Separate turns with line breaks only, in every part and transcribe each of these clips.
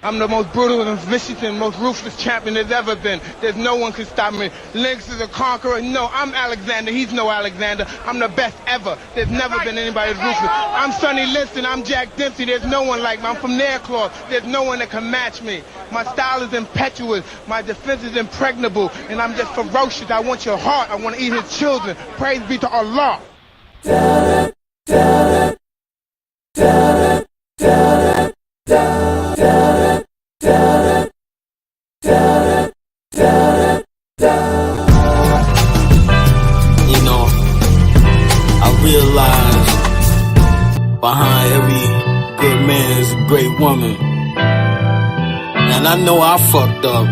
I'm the most brutal and vicious and most ruthless champion there's ever been. There's no one can stop me. Lynx is a conqueror. No, I'm Alexander. He's no Alexander. I'm the best ever. There's never been anybody as ruthless. I'm Sonny Liston. I'm Jack Dempsey. There's no one like me. I'm from Nairclaw. There's no one that can match me. My style is impetuous. My defense is impregnable. And I'm just ferocious. I want your heart. I want to eat his children. Praise be to Allah.
Realize behind every good man is a great woman. And I know I fucked up.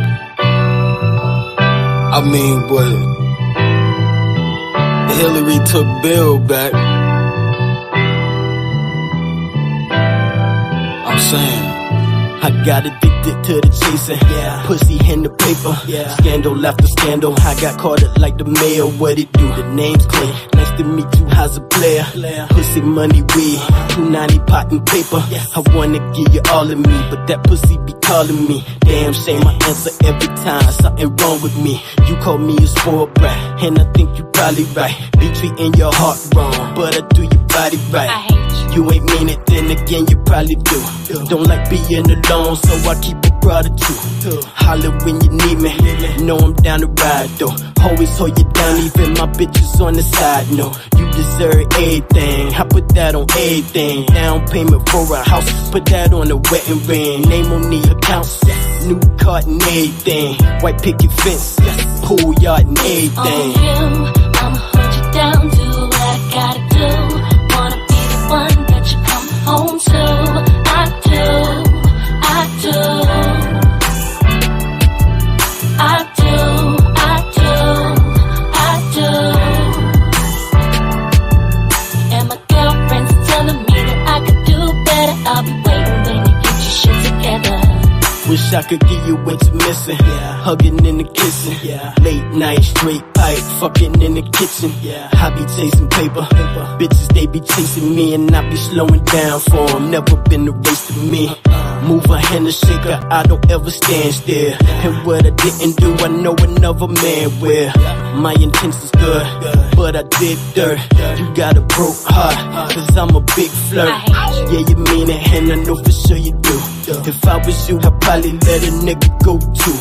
I mean, but Hillary took Bill back. I'm saying I got addicted to the chasing, pussy in the paper, scandal after scandal. I got caught up like the mayor, what it do? The name's Clay, nice to meet you, how's a player? Pussy, money, weed, 290 pot and paper. I wanna give you all of me, but that pussy be calling me. Damn shame I answer every time, something wrong with me. You call me a spoiled brat, and I think you probably right. Be treating your heart wrong, but I do your body right.
I hate you.
You ain't mean it, then again you probably do. Don't like being alone, so I keep a brother too. Holler when you need me, know I'm down to ride though. Always hold you down, even my bitches on the side. No, you deserve everything, I put that on everything. Down payment for a house, put that on the wedding ring. Name on the accounts, new card and everything. White picket fence, pool yard and everything.
On you, I'ma hold you down, do what I gotta do. Wanna be the one that you come home to. I do. And my girlfriend's telling me that I could do better. I'll be waiting when you get your shit together.
Wish I could give you what you're missing. Hugging and the kissing. Late night, straight pipe, fucking in the kitchen. I be chasing paper. Bitches, they be chasing me, and I be slowing down for them. Never been a race to me. Move a hand and shake her, I don't ever stand still. And what I didn't do, I know another man will. My intentions good, but I did dirt. You got a broke heart, cause I'm a big flirt. Yeah, you mean it, and I know for sure you do. If I was you, I'd probably let a nigga go too.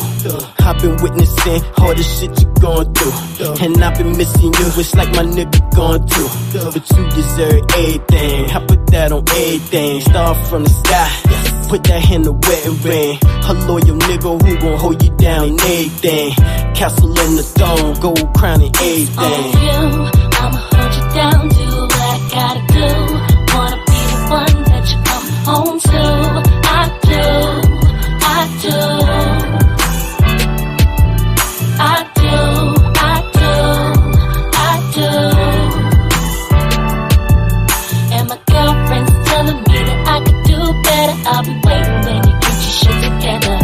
I've been witnessing all the shit you going through, and I've been missing you, it's like my nigga going through. But you deserve everything, I put that on everything. Start from the sky, put that in the wedding ring. A loyal nigga who gon' hold you down in everything. Castle in the throne, gold crown and everything.
On you, I'ma hold you down, do what I gotta do. Wanna be the one that you come home to. I do. And my girlfriend's telling me that I could do better. I'll be waiting when you get your shit together.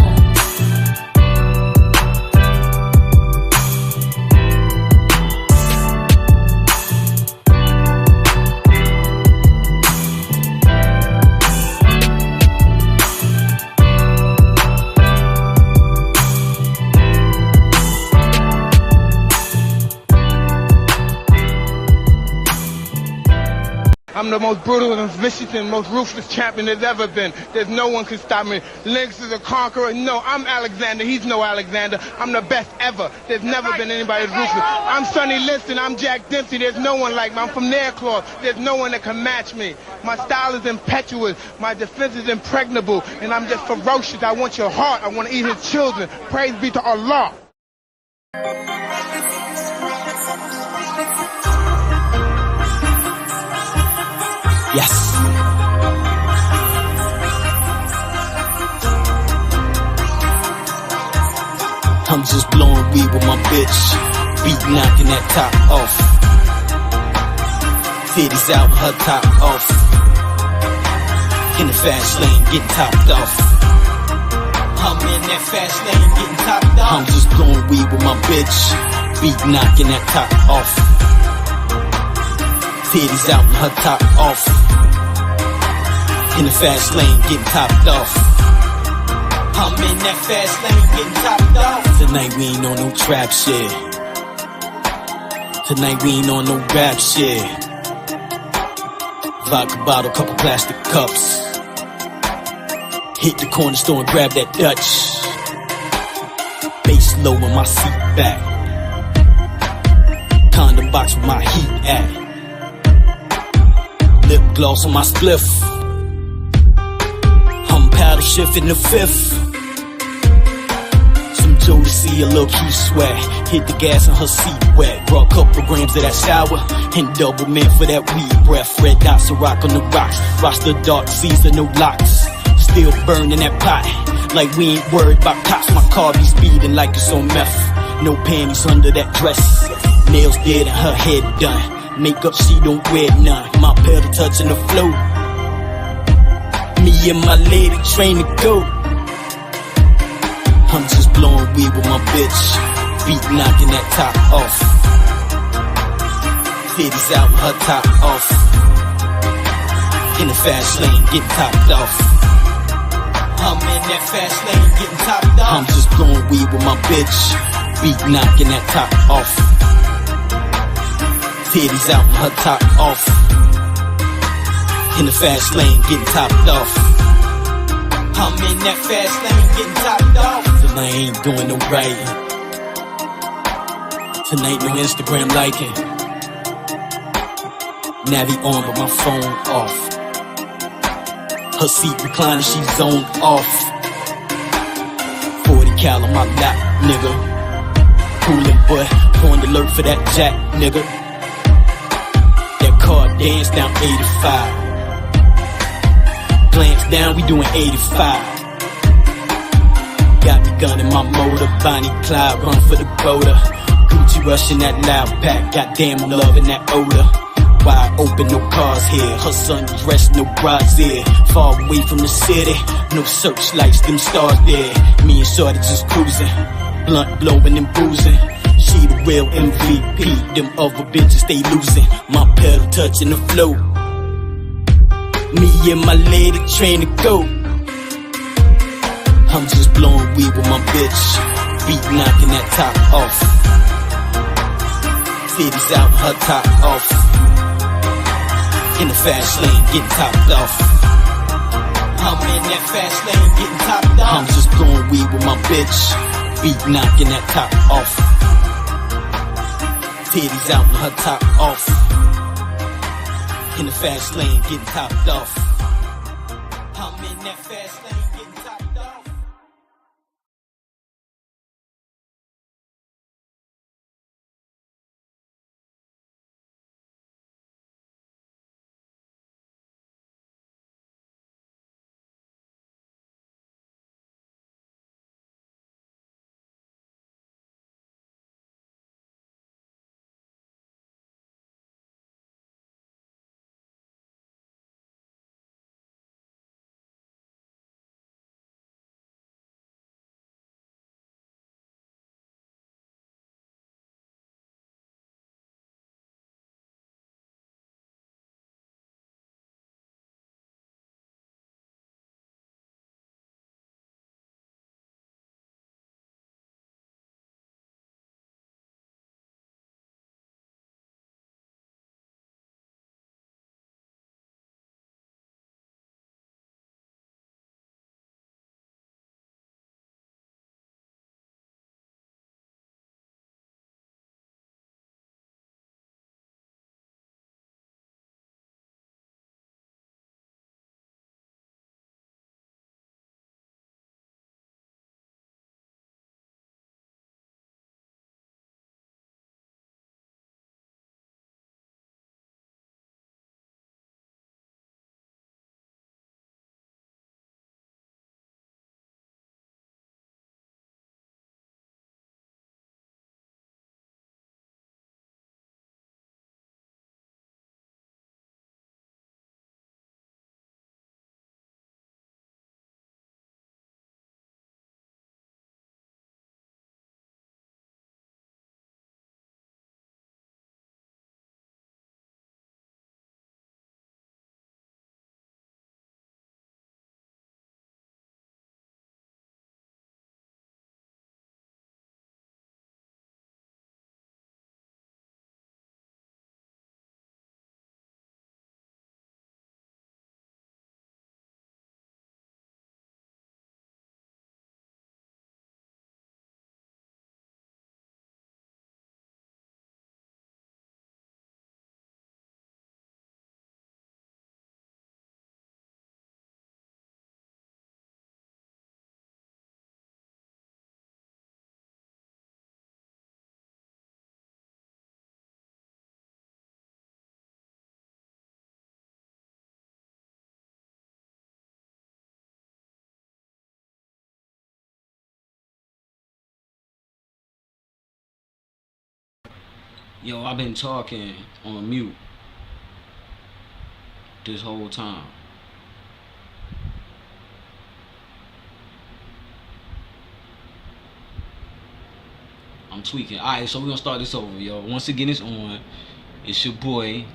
I'm the most brutal and vicious and most ruthless champion there's ever been. There's no one can stop me. Lynx is a conqueror. No, I'm Alexander. He's no Alexander. I'm the best ever. There's never been anybody as ruthless. I'm Sonny Liston. I'm Jack Dempsey. There's no one like me. I'm from Nairclaw. There's no one that can match me. My style is impetuous. My defense is impregnable. And I'm just ferocious. I want your heart. I want to eat his children. Praise be to Allah.
Yes. I'm just blowing weed with my bitch, beat knocking that top off. Titties out, her top off. In the fast lane, getting topped off. I'm in that fast lane, getting topped off. I'm just blowing weed with my bitch, beat knocking that top off. Titties out, her top off. In the fast lane, getting topped off. I'm in that fast lane getting topped off. Tonight we ain't on no trap shit. Tonight we ain't on no rap shit. Vodka bottle, couple plastic cups. Hit the corner store and grab that Dutch. Bass low in my seat back. Condom box with my heat at. Lip gloss on my spliff. I'm paddle shifting the fifth. Some Jodeci, a little key sweat. Hit the gas and her seat wet. Brought a couple grams of that sour and double mint for that weed breath. Red dots to rock on the rocks. Watch the dark season, no locks. Still burning that pot, like we ain't worried about cops. My car be speeding like it's on meth. No panties under that dress. Nails dead and her head done. Makeup, she don't wear none. My pedal touching the floor. Me and my lady train to go. I'm just blowing weed with my bitch. Beat knocking that top off. Titties out with her top off. In the fast lane, getting topped off. I'm in that fast lane getting topped off. I'm just blowing weed with my bitch. Beat knocking that top off. Titties out with her top off. In the fast lane getting topped off. I'm in that fast lane getting topped off. Tonight ain't doing no writing. Tonight no Instagram liking. Navi on but my phone off. Her seat recliner, she zoned off. 40 cal on my lap, nigga. Coolin' boy, on the alert for that jack, nigga. That car dance down 85. Glance down, we doing 85. Got me gun in my motor, Bonnie Clyde, run for the quota. Gucci rushing that loud pack, goddamn I'm loving that odor. Wide open, no cars here. Her son dressed, no bras there. Far away from the city, no searchlights, them stars there. Me and Shorty just cruising, blunt blowing and boozing. She the real MVP, them other bitches stay losing. My pedal touching the floor. Me and my lady train to go. I'm just blowing weed with my bitch. Beat knocking that top off. Titties out, her top off. In the fast lane, getting topped off. I'm in that fast lane, getting topped off. I'm just blowing weed with my bitch. Beat knocking that top off. Titties out and her top off. In the fast lane, getting topped off. I'm in that fast lane, getting topped off.
Yo, I've been talking on mute this whole time. I'm tweaking. Alright, so we're gonna start this over, yo. Once again, it's on. It's your boy.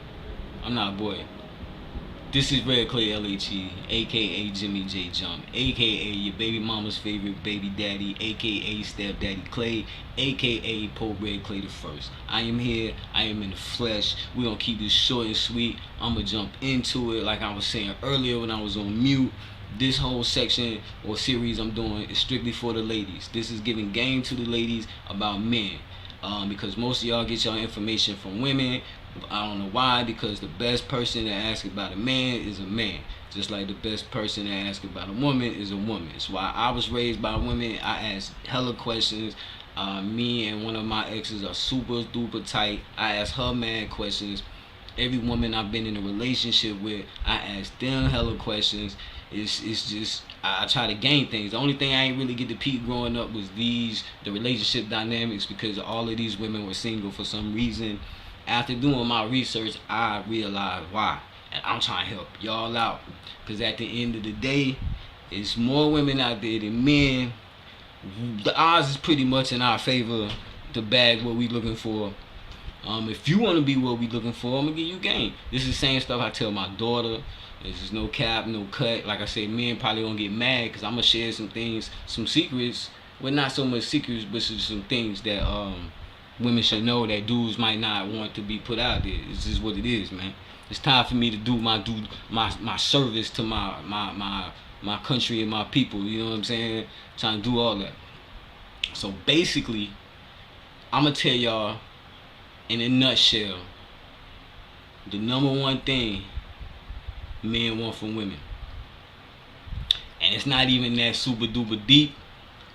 I'm not a boy. This is Red Clay LHE, aka Jimmy J Jump, aka your baby mama's favorite baby daddy, aka Stepdaddy Clay, aka Pope Red Clay the First. I am here, I am in the flesh. We're gonna keep this short and sweet. I'm gonna jump into it like I was saying earlier when I was on mute. This whole section or series I'm doing is strictly for the ladies. This is giving game to the ladies about men. Because most of y'all get y'all information from women. I don't know why, because the best person to ask about a man is a man. Just like the best person to ask about a woman is a woman. It's why I was raised by women. I asked hella questions. Me and one of my exes are super duper tight. I ask her mad questions. Every woman I've been in a relationship with, I ask them hella questions. It's just I try to gain things. The only thing I ain't really get to peep growing up was the relationship dynamics, because all of these women were single for some reason. After doing my research, I realized why, and I'm trying to help y'all out. Because at the end of the day, it's more women out there than men. The odds is pretty much in our favor to bag what we looking for. If you want to be what we looking for, I'm gonna give you game. This is the same stuff I tell my daughter. This is no cap, no cut. Like I said, men probably gonna get mad because I'm gonna share some things, some secrets. Well, not so much secrets, but some things that women should know that dudes might not want to be put out there. It's just what it is, man. It's time for me to do my service to my country and my people. You know what I'm saying? Trying to do all that. So basically, I'm gonna tell y'all in a nutshell the number one thing men want from women. And it's not even that super duper deep,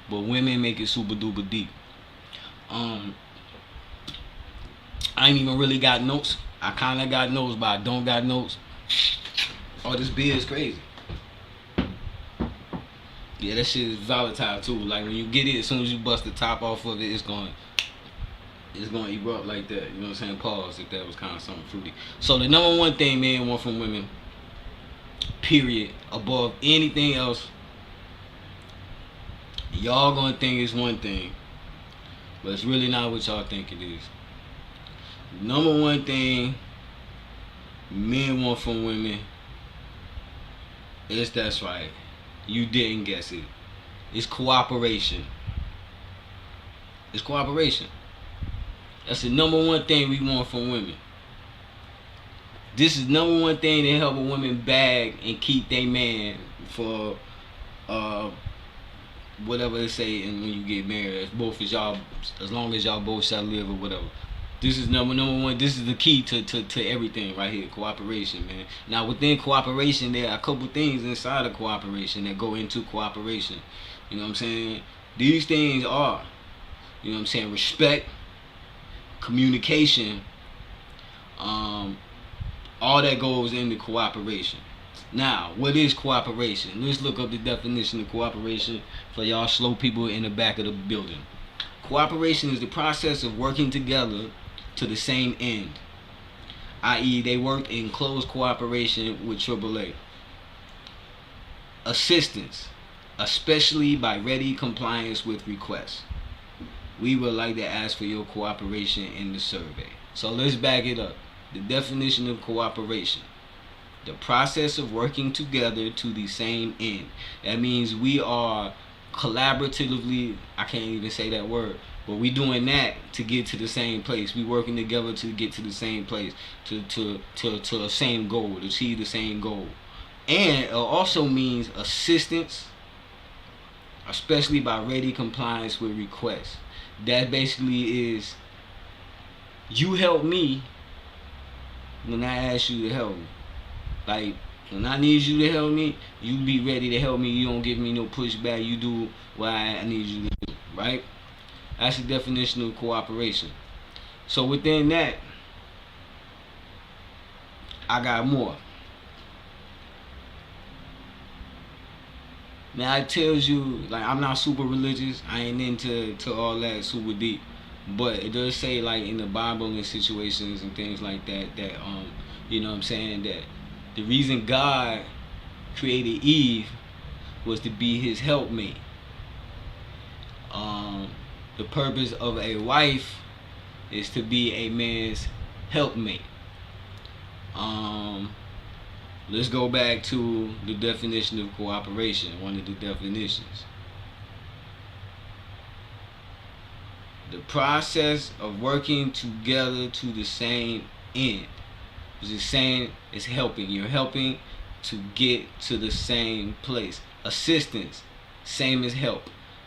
but women make it super duper deep. I ain't even really got notes. I kinda got notes, but I don't got notes. Oh, this beer is crazy. Yeah, that shit is volatile too. Like when you get it, as soon as you bust the top off of it, it's gonna erupt like that. You know what I'm saying? Pause if that was kind of something fruity. So the number one thing men want from women, period, above anything else, y'all gonna think it's one thing, but it's really not what y'all think it is. Number one thing men want from women is, that's right, you didn't guess it, it's cooperation. It's cooperation. That's the number one thing we want from women. This is number one thing to help a woman bag and keep their man for whatever they say, and when you get married, as long as y'all both shall live or whatever. This is number one. This is the key to everything right here. Cooperation, man. Now within cooperation, there are a couple things inside of cooperation that go into cooperation. You know what I'm saying? These things are, you know what I'm saying, respect, communication, all that goes into cooperation. Now, what is cooperation? Let's look up the definition of cooperation for y'all slow people in the back of the building. Cooperation is the process of working together to the same end, i.e. they worked in close cooperation with AAA. Assistance, especially by ready compliance with requests. We would like to ask for your cooperation in the survey. So let's back it up. The definition of cooperation: the process of working together to the same end. That means we are collaboratively, I can't even say that word, but we doing that to get to the same place. We working together to get to the same place, to a same goal, to achieve the same goal. And it also means assistance, especially by ready compliance with requests. That basically is, you help me when I ask you to help me. Like, when I need you to help me, you be ready to help me. You don't give me no pushback. You do what I need you to do, right? That's the definition of cooperation. So within that, I got more. Now it tells you, like, I'm not super religious. I ain't into all that super deep. But it does say, like, in the Bible and situations and things like that, that you know what I'm saying, that the reason God created Eve was to be his helpmate. The purpose of a wife is to be a man's helpmate. Let's go back to the definition of cooperation, one of the definitions. The process of working together to the same end. It's the same as helping. You're helping to get to the same place. Assistance, same as help.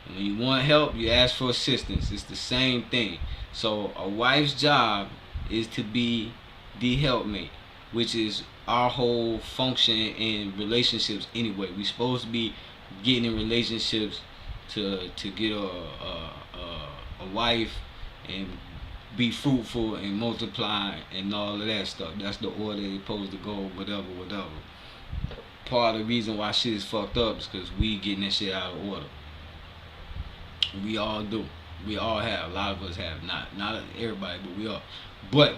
When you want help, you ask for assistance. It's the same thing. So a wife's job is to be the helpmate, which is our whole function in relationships anyway. We're supposed to be getting in relationships to get a wife and be fruitful and multiply and all of that stuff. That's the order it's supposed to go, whatever. Part of the reason why shit is fucked up is because we getting that shit out of order. We all do. We all have. A lot of us have. Not everybody, but we all. But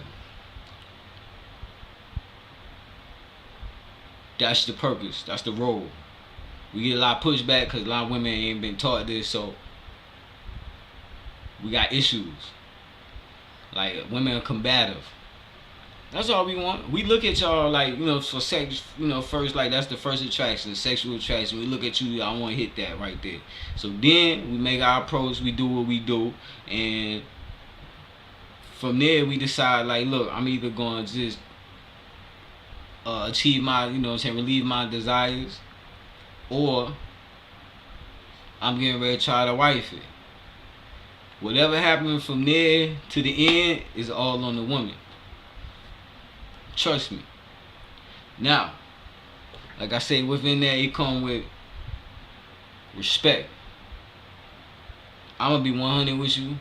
that's the purpose. That's the role. We get a lot of pushback because a lot of women ain't been taught this, so we got issues. Like, women are combative. That's all we want. We look at y'all like, for sex, first, like, that's the first attraction, sexual attraction. We look at you, I want to hit that right there. So then we make our approach, we do what we do, and from there we decide, like, look, I'm either going to just achieve my, relieve my desires, or I'm getting ready to try to wife it. Whatever happens from there to the end is all on the woman. Trust me. Now, like I say, within that, it comes with respect. I'm going to be 100 with you.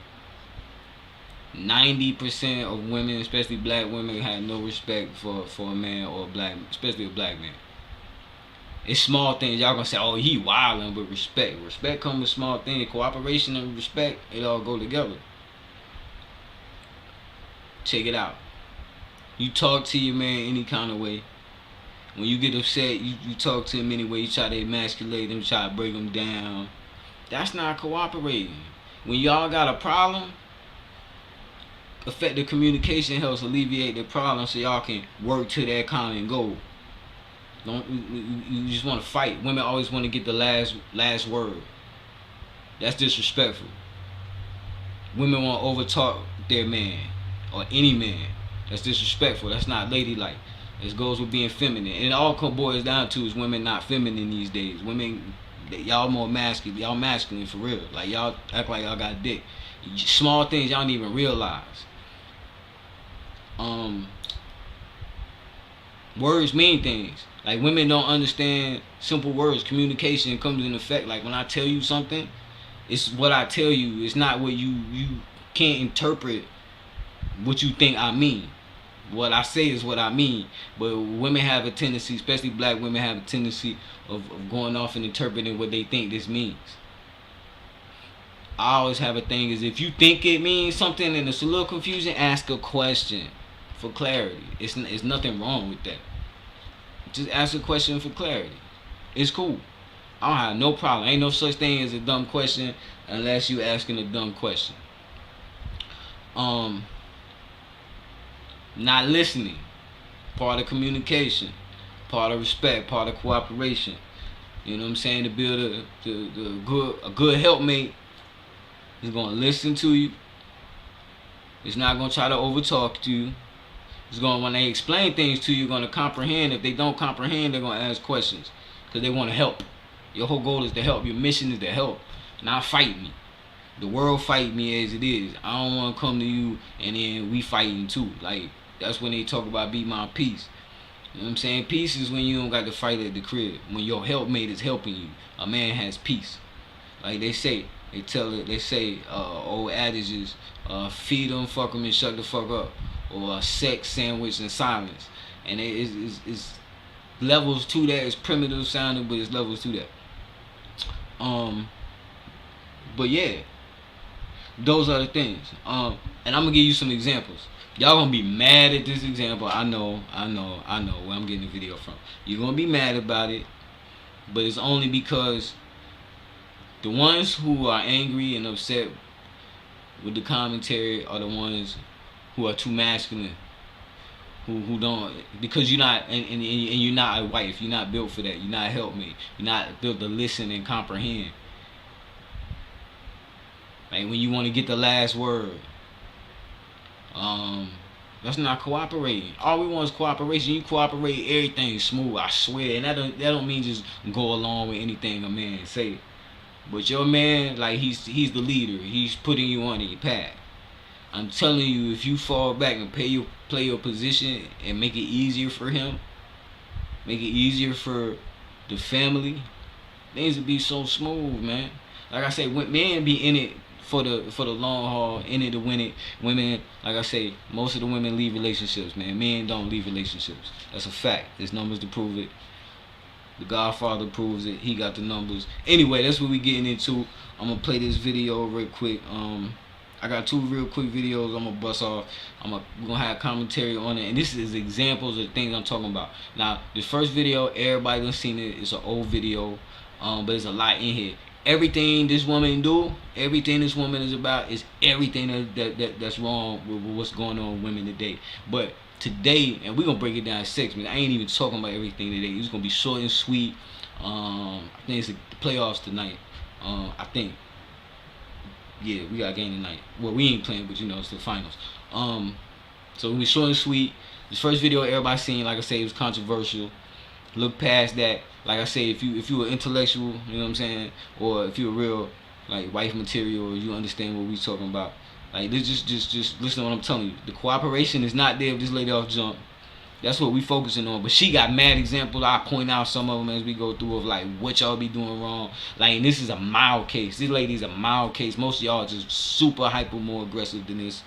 90% of women, especially black women, have no respect for a man or a black, especially a black man. It's small things. Y'all gonna say, oh, he wildin', but respect. Respect comes with small things. Cooperation and respect, it all go together. Check it out. You talk to your man any kind of way. When you get upset, you talk to him anyway. You try to emasculate him, try to break him down. That's not cooperating. When y'all got a problem, effective communication helps alleviate the problem so y'all can work to that common goal. You just want to fight. Women always want to get the last word. That's disrespectful. Women want to overtalk their man or any man. That's disrespectful. That's not ladylike. This goes with being feminine. And it all boils down to is women not feminine these days. Women, y'all more masculine. Y'all masculine for real. Like, y'all act like y'all got dick. Small things y'all don't even realize. Words mean things. Like, women don't understand simple words. Communication comes in effect. Like, when I tell you something, it's what I tell you. It's not what you can't interpret what you think I mean. What I say is what I mean. But women have a tendency, especially black women, have a tendency of going off and interpreting what they think this means. I always have a thing is, if you think it means something and it's a little confusing, ask a question for clarity. It's nothing wrong with that. Just ask a question for clarity. It's cool. I don't have no problem. Ain't no such thing as a dumb question unless you asking a dumb question. Not listening, part of communication, part of respect, part of cooperation. You know what I'm saying? To build a good helpmate is gonna listen to you. It's not gonna try to overtalk to you. It's gonna, when they explain things to you, gonna comprehend. If they don't comprehend, they're gonna ask questions because they want to help. Your whole goal is to help. Your mission is to help, not fight me. The world fight me as it is. I don't want to come to you and then we fighting too. Like, that's when they talk about be my peace. You know what I'm saying? Peace is when you don't got to fight at the crib. When your helpmate is helping you, a man has peace. Like they say, old adages, feed them, fuck them, and shut the fuck up. Or sex, sandwich, and silence. And it's levels to that. It's primitive sounding, but it's levels to that. But yeah, those are the things. And I'm gonna give you some examples. Y'all gonna be mad at this example. I know where I'm getting the video from. You're gonna be mad about it, but it's only because the ones who are angry and upset with the commentary are the ones who are too masculine. Who don't, because you're not and you're not a wife. You're not built for that. You're not a helpmate. You're not built to listen and comprehend. Like when you want to get the last word, that's not cooperating. All we want is cooperation. You cooperate, everything's smooth. I swear, and that don't mean just go along with anything a man say. But your man, like he's the leader. He's putting you on your path. I'm telling you, if you fall back and play your position and make it easier for him, make it easier for the family, things will be so smooth, man. Like I say, men be in it for the long haul, in it to win it. Women, like I say, most of the women leave relationships, man. Men don't leave relationships. That's a fact. There's numbers to prove it. The Godfather proves it. He got the numbers. Anyway, that's what we getting into. I'm gonna play this video real quick. I got 2 real quick videos I'm gonna bust off. We're gonna have commentary on it, and this is examples of the things I'm talking about. Now, this first video, everybody done seen it. It's an old video, but there's a lot in here. Everything this woman do, everything this woman is about, is everything that's wrong with what's going on with women today. But today, and we're gonna break it down in 6 minutes. I ain't even talking about everything today. It's gonna be short and sweet. I think it's the playoffs tonight. I think. Yeah, we got a game tonight. Well, we ain't playing, but you know, it's the finals. So we short and sweet. This first video everybody seen, like I say, it was controversial. Look past that. Like I say, if you were intellectual, you know what I'm saying, or if you're real like wife material, or you understand what we talking about, like this, just listen to what I'm telling you. The cooperation is not there if this lady off jump. That's what we focusing on. But she got mad examples. I point out some of them as we go through of like what y'all be doing wrong. Like, and this is a mild case. This lady's a mild case. Most of y'all are just super hyper more aggressive than this.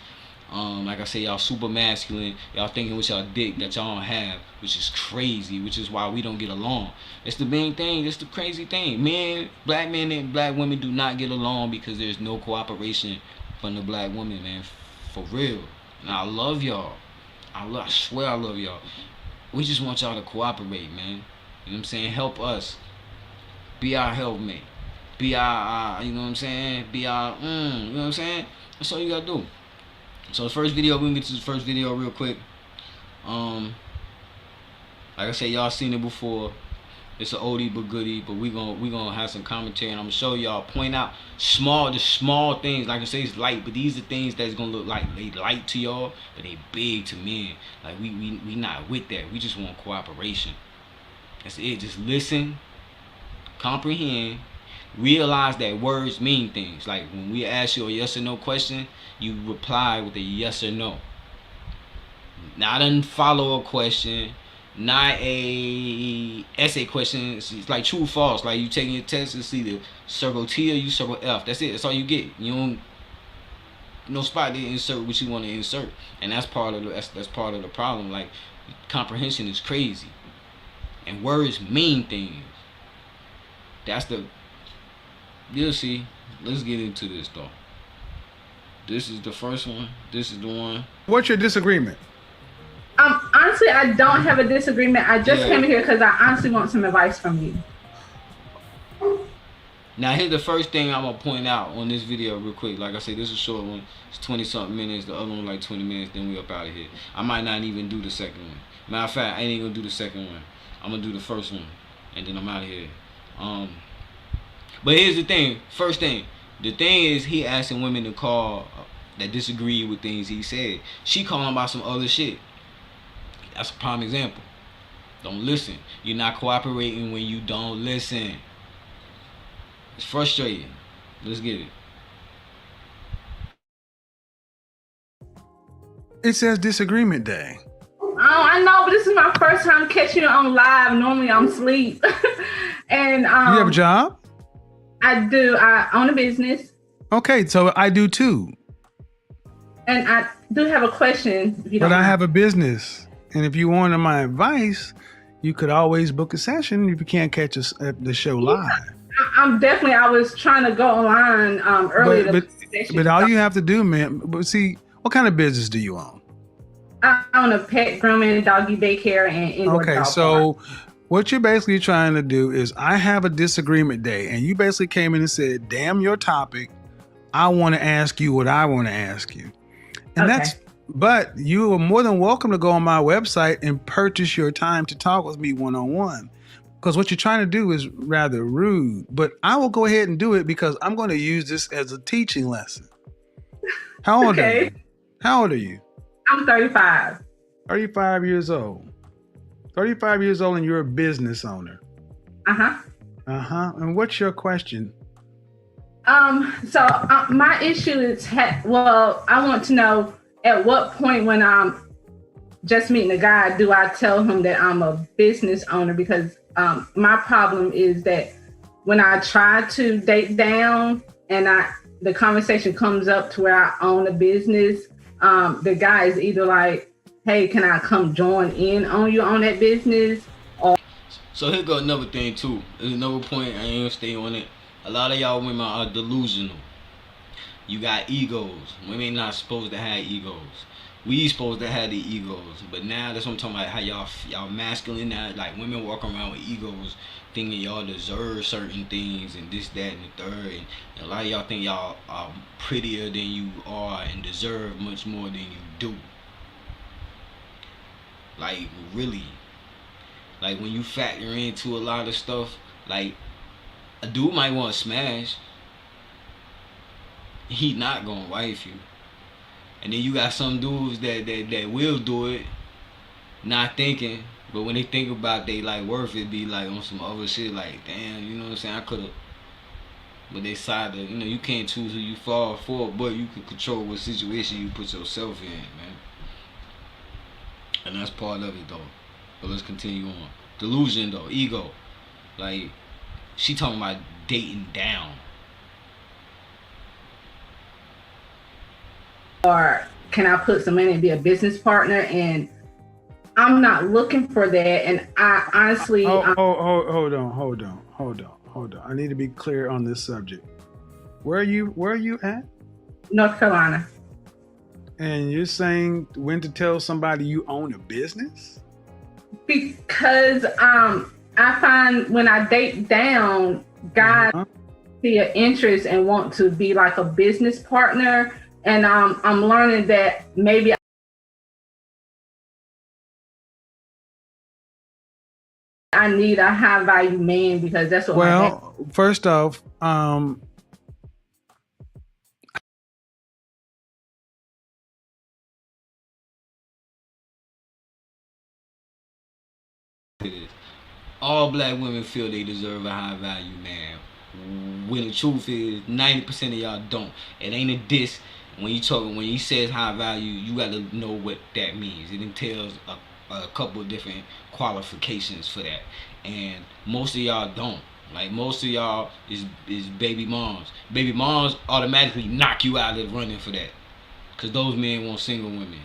Like I say, y'all super masculine. Y'all thinking with y'all dick that y'all don't have, which is crazy. Which is why we don't get along. It's the main thing. It's the crazy thing. Black men and black women do not get along because there's no cooperation from the black women, man. For real. And I love y'all. I swear I love y'all. We just want y'all to cooperate, man. You know what I'm saying? Help us. Be our helpmate. Be our, you know what I'm saying? Be our, you know what I'm saying? That's all you gotta do. So the first video, we can get to the first video real quick. Like I said, y'all seen it before. It's an oldie but goodie, but we gonna have some commentary, and I'm gonna show y'all, point out the small things. Like I say, it's light, but these are things that's gonna look like they light to y'all, but they big to men. Like we not with that. We just want cooperation. That's it. Just listen, comprehend, realize that words mean things. Like when we ask you a yes or no question, you reply with a yes or no. Not a follow-up question. Not a essay question. It's like true or false. Like you taking your test, it's either circle T or you circle F. That's it. That's all you get. You don't no spot to insert what you want to insert, and that's part of the problem. Like comprehension is crazy, and words mean things. That's the. You'll see. Let's get into this though. This is the first one. This is the one.
What's your disagreement?
Honestly, I don't have a disagreement. I just came here because I honestly want some advice from you.
Now, here's the first thing I'm going to point out on this video real quick. Like I said, this is a short one. It's 20-something minutes. The other one like 20 minutes. Then we up out of here. I might not even do the second one. Matter of fact, I ain't even going to do the second one. I'm going to do the first one. And then I'm out of here. But here's the thing. First thing. The thing is, he asking women to call that disagree with things he said. She calling about some other shit. That's a prime example. Don't listen. You're not cooperating when you don't listen. It's frustrating. Let's get it.
It says disagreement day.
Oh, I know, but this is my first time catching it on live. Normally I'm asleep. And
you have a job?
I do. I own a business.
Okay, so I do too.
And I do have a question. If you don't
but I
mind.
have a business. And if you wanted my advice, you could always book a session if you can't catch us at the show live.
I'm definitely. I was trying to go online earlier.
But all you have to do, man. But see, what kind of business do you own?
I own a pet grooming, doggy daycare, and indoor
Okay,
dog
so
park.
what you're basically trying to do is, I have a disagreement day, and you basically came in and said, "Damn your topic. I want to ask you what I want to ask you," and
Okay.
But you are more than welcome to go on my website and purchase your time to talk with me one-on-one. Because what you're trying to do is rather rude, but I will go ahead and do it because I'm going to use this as a teaching lesson. How old are you? How old are you?
I'm 35.
35 years old. 35 years old and you're a business owner.
Uh-huh.
And what's your question?
So my issue is, I want to know at what point when I'm just meeting a guy, do I tell him that I'm a business owner? Because my problem is that when I try to date down and the conversation comes up to where I own a business, the guy is either like, hey, can I come join in on you on that business?
So here go another thing too. There's another point, I ain't gonna stay on it. A lot of y'all women are delusional. You got egos. Women not supposed to have egos. We supposed to have the egos. But now that's what I'm talking about, how y'all masculine now. Like, women walk around with egos thinking y'all deserve certain things and this, that, and the third. And a lot of y'all think y'all are prettier than you are and deserve much more than you do. Like, really. Like, when you factor into a lot of stuff, like, a dude might want to smash. He not gonna wife you. And then you got some dudes that will do it, not thinking, but when they think about they like worth it, be like on some other shit, like, damn, you know what I'm saying, I could've. But they side of, you can't choose who you fall for, but you can control what situation you put yourself in, man. And that's part of it though. But let's continue on. Delusion though, ego. Like, she talking about dating down.
Or can I put some money and be a business partner? And I'm not looking for that. And I honestly,
hold on. I need to be clear on this subject. Where are you at?
North Carolina.
And you're saying when to tell somebody you own a business?
Because I find when I date down, guys see an interest and want to be like a business partner. And I'm learning that maybe I need a high value man because that's what.
Well, first off,
all black women feel they deserve a high value man. When the truth is, 90% of y'all don't. It ain't a diss. When he says high value, you gotta know what that means. It entails a couple of different qualifications for that, and most of y'all don't. Like, most of y'all is baby moms. Baby moms automatically knock you out of running for that, cause those men want single women.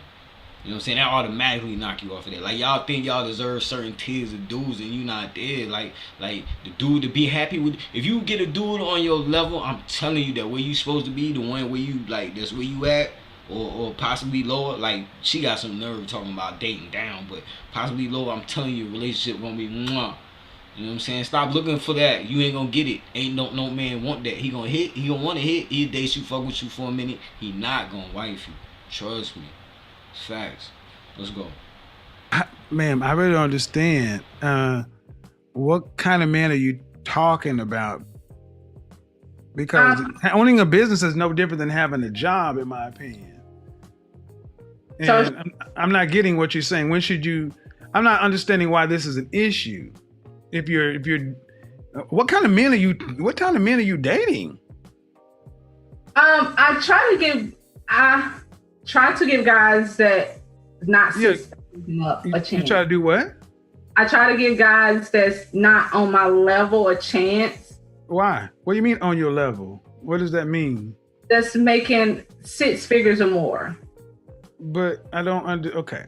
You know what I'm saying? That automatically knock you off of that. Like, y'all think y'all deserve certain tiers of dudes and you not there. Like the dude to be happy with. If you get a dude on your level, I'm telling you that where you supposed to be, the one where you, like, that's where you at, or possibly lower. Like, she got some nerve talking about dating down, but possibly lower, I'm telling you, relationship gonna be mwah. You know what I'm saying? Stop looking for that. You ain't gonna get it. Ain't no man want that. He gonna hit. He gonna want to hit. He'll date you, fuck with you for a minute. He not gonna wife you. Trust me. Facts. Let's go.
Ma'am, I really don't understand. What kind of man are you talking about? Because owning a business is no different than having a job, in my opinion. And so, I'm not getting what you're saying. When should you? I'm not understanding why this is an issue. If you're, what kind of men are you? What kind of men are you dating?
I try to give guys that not up a chance.
You try to do what?
I try to give guys that's not on my level a chance.
Why? What do you mean on your level? What does that mean?
That's making 6 figures or more.
But I don't okay.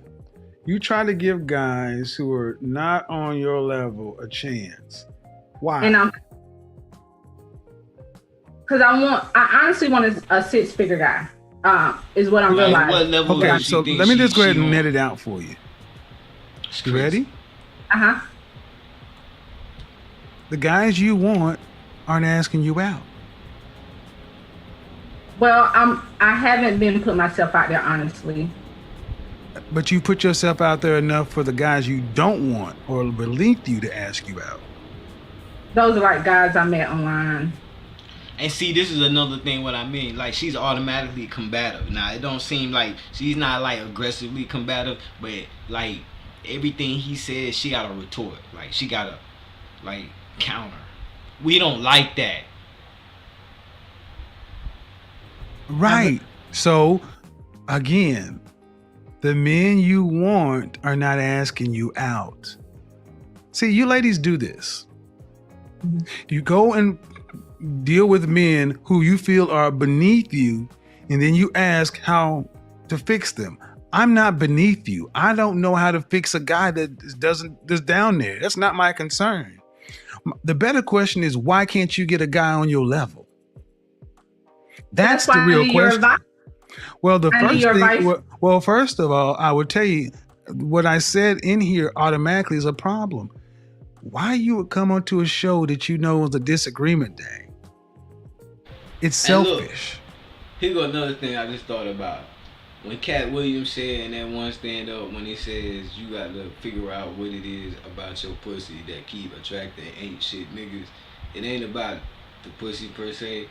You try to give guys who are not on your level a chance. Why?
And Because I honestly want a 6-figure guy. Is what I'm
Like,
realizing.
what level
Okay,
does she
so
think
let me just go ahead
she
and
on?
net it out for you.
It's
You
crazy.
ready?
Uh-huh.
The guys you want aren't asking you out.
Well, I haven't been putting myself out there honestly.
But you put yourself out there enough for the guys you don't want or beneath you to ask you out.
Those are like guys I met online.
And see, this is another thing what I mean. Like, she's automatically combative. Now, it don't seem like she's not like aggressively combative, but like everything he says, she gotta retort. Like, she gotta like counter. We don't like that.
Right. So, again, the men you want are not asking you out. See, you ladies do this. You go and deal with men who you feel are beneath you, and then you ask how to fix them. I'm not beneath you. I don't know how to fix a guy that's down there. That's not my concern. The better question is, why can't you get a guy on your level? That's the
why I
real
need your
question.
advice.
Well, the
I need
first
your
thing,
advice.
well, first of all, I would tell you what I said in here automatically is a problem. Why you would come onto a show that you know is a disagreement day? It's
And look,
selfish.
Here go another thing I just thought about. When Cat Williams said in that one stand up, when he says you got to figure out what it is about your pussy that keep attracting ain't shit niggas. It ain't about the pussy per se,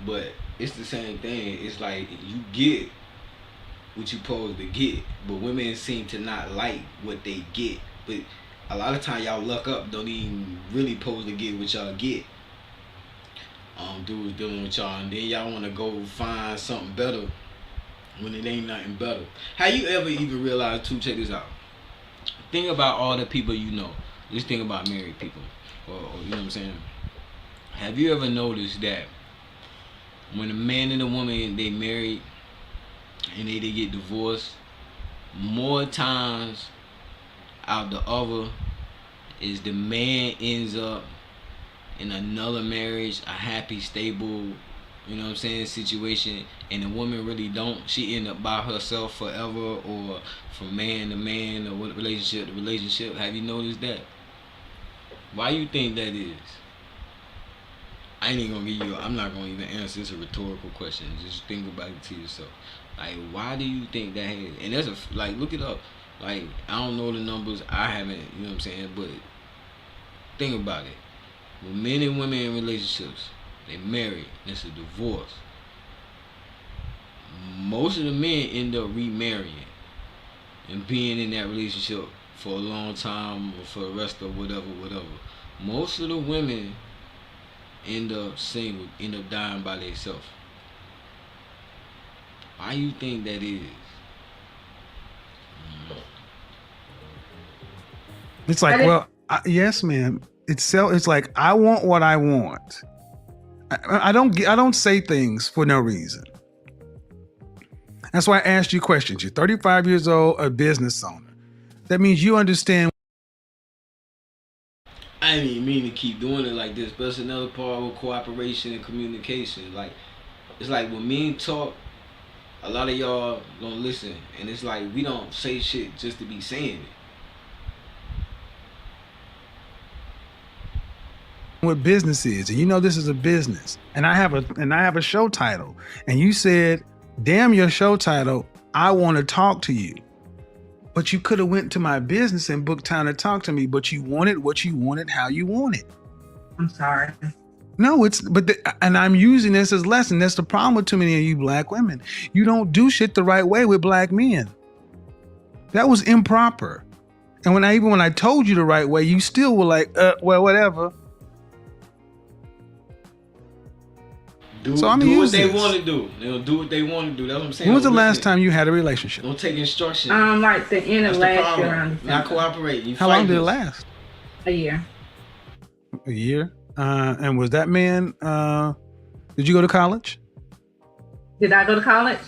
but it's the same thing. It's like you get what you supposed to get, but women seem to not like what they get. But a lot of time y'all luck up don't even really supposed to get what y'all get. Dudes dealing with y'all, and then y'all want to go find something better when it ain't nothing better. Have you ever even realized, too, check this out. Think about all the people you know. Just think about married people. Or you know what I'm saying? Have you ever noticed that when a man and a woman, they married and they get divorced, more times out the other is the man ends up in another marriage, a happy, stable, you know what I'm saying, situation, and the woman really don't. She end up by herself forever, or from man to man, or what relationship to relationship. Have you noticed that? Why you think that is? I ain't even gonna give you. I'm not gonna even answer. It's a rhetorical question. Just think about it to yourself. Like, why do you think that is? And there's like, look it up. Like, I don't know the numbers. I haven't. You know what I'm saying? But think about it. When men and women in relationships, they married, it's a divorce. Most of the men end up remarrying and being in that relationship for a long time or for the rest of whatever. Most of the women end up single, end up dying by themselves. Why you think that is?
It's like, well, yes, ma'am. It's like, I want what I want. I don't say things for no reason. That's why I asked you questions. You're 35 years old, a business owner. That means you understand.
I didn't even mean to keep doing it like this, but it's another part with cooperation and communication. Like, it's like when men talk, a lot of y'all don't listen, and it's like we don't say shit just to be saying it.
What business is, and you know this is a business, and I have a show title, and you said, damn your show title, I want to talk to you. But you could have went to my business and booked time to talk to me, but you wanted what you wanted, how you want it.
I'm sorry.
No, and I'm using this as a lesson. That's the problem with too many of you black women. You don't do shit the right way with black men. That was improper. And when I told you the right way, you still were like, well, whatever.
Do
what
they want to do. They'll do what they want to do. That's what I'm saying.
When was the last time you had a relationship?
Don't take instruction.
Like the end of last year.
Not cooperating.
How long did it last?
A year.
A year? And was that man, did you go to college?
Did I go to college?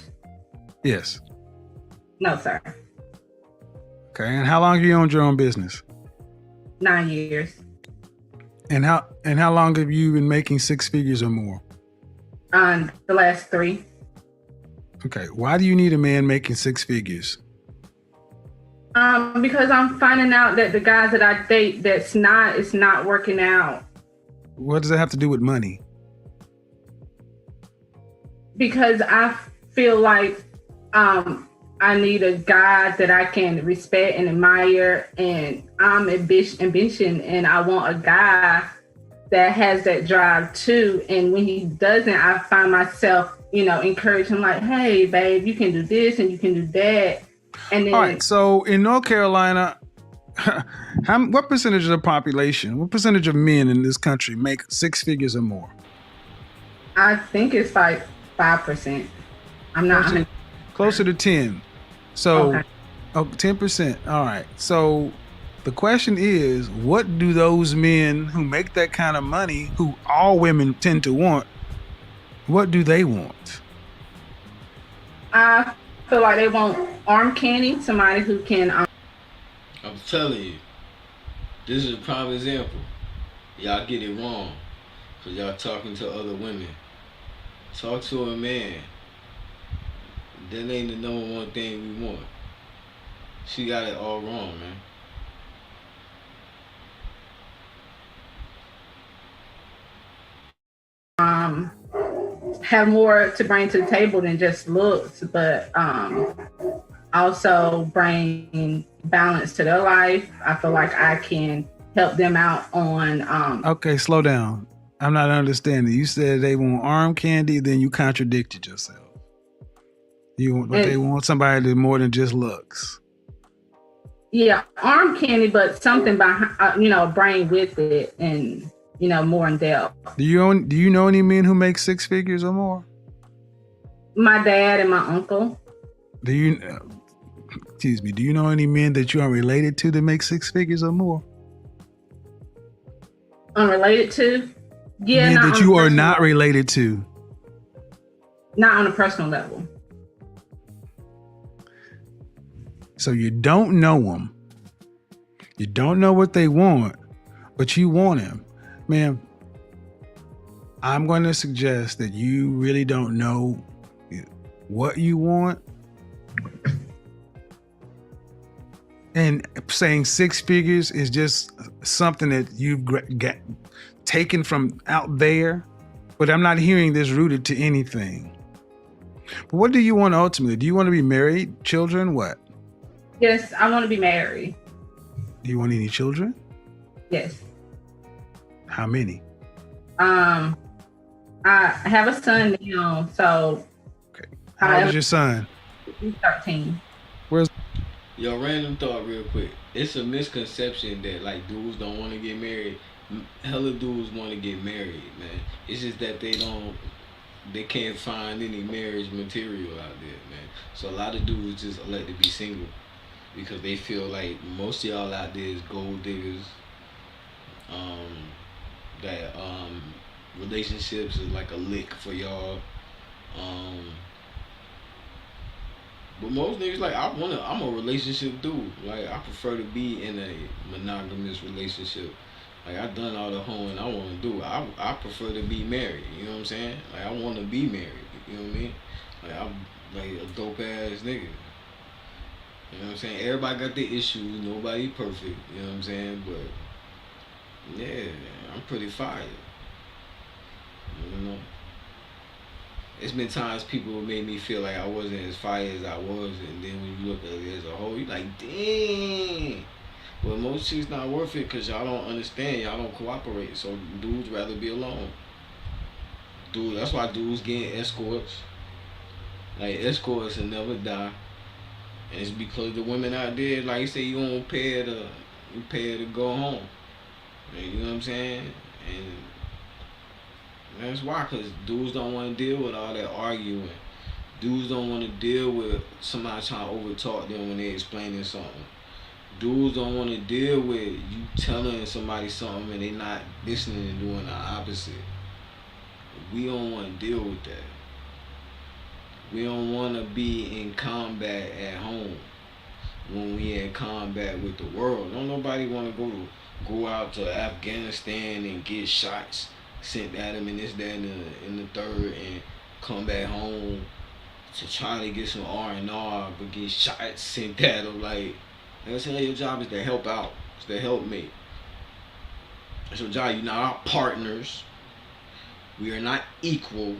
Yes.
No, sir.
Okay. And how long have you owned your own business?
9 years.
And how long have you been making 6 figures or more?
The last 3.
Okay. Why do you need a man making 6 figures?
Because I'm finding out that the guys that I date it's not working out.
What does that have to do with money?
Because I feel like I need a guy that I can respect and admire, and I'm ambition, and I want a guy that has that drive too. And when he doesn't, I find myself, encouraging him, like, hey, babe, you can do this and you can do that. And then,
all right. So in North Carolina, what percentage of the population, what percentage of men in this country make 6 figures or more?
I think it's like 5%. I'm not
closer to 10. So,
okay.
10%. All right. So the question is, what do those men who make that kind of money, who all women tend to want, what do they want?
I feel like they want arm candy, somebody who can.
I'm telling you, this is a prime example. Y'all get it wrong, because y'all talking to other women. Talk to a man. That ain't the number one thing we want. She got it all wrong,
man. Have more to bring to the table than just looks, but also bring balance to their life. I feel like I can help them out on.
Okay, slow down. I'm not understanding. You said they want arm candy, then you contradicted yourself. They want somebody that more than just looks.
Yeah, arm candy, but something behind, bring with it, and more in depth.
Do you know any men who make 6 figures or more?
My dad and my uncle.
Do you know any men that you are related to that make 6 figures or more?
Unrelated to? Yeah,
men that you are not related to.
Not on a personal level.
So you don't know them. You don't know what they want, but you want him. Ma'am, I'm going to suggest that you really don't know what you want. And saying 6 figures is just something that you've got taken from out there. But I'm not hearing this rooted to anything. But what do you want ultimately? Do you want to be married, children, what?
Yes, I want to be married.
Do you want any children?
Yes.
How many?
I have a son now, so.
Okay. How old is your son?
He's 13.
Yo, random thought real quick. It's a misconception that like dudes don't want to get married. Hella dudes want to get married, man. It's just that they can't find any marriage material out there, man. So a lot of dudes just elect to be single because they feel like most of y'all out there is gold diggers. That relationships is like a lick for y'all. But most niggas like I'm a relationship dude. Like I prefer to be in a monogamous relationship. Like I done all the hoeing I want to do. I prefer to be married. You know what I'm saying? Like I want to be married. You know what I mean? Like I'm like a dope ass nigga. You know what I'm saying? Everybody got their issues. Nobody perfect. You know what I'm saying? But yeah, I'm pretty fired. You know? It's been times people made me feel like I wasn't as fire as I was, and then when you look at it as a whole, you like, dang. Well, most chicks not worth it because y'all don't understand, y'all don't cooperate. So dudes rather be alone. Dude, that's why dudes getting escorts. Like escorts will never die, and it's because the women out there, like you say, you don't pay her to go home. You know what I'm saying? And that's why, because dudes don't want to deal with all that arguing. Dudes don't want to deal with somebody trying to overtalk them when they explaining something. Dudes don't want to deal with you telling somebody something and they not listening and doing the opposite. We don't want to deal with that. We don't want to be in combat at home when we in combat with the world. Don't nobody want to go out to Afghanistan and get shots sent at him and this, that, and the third, and come back home to try to get some R&R, but get shot, sent at him. Like I said, your job is to help out, it's to help me. That's your job. You're not our partners. We are not equal.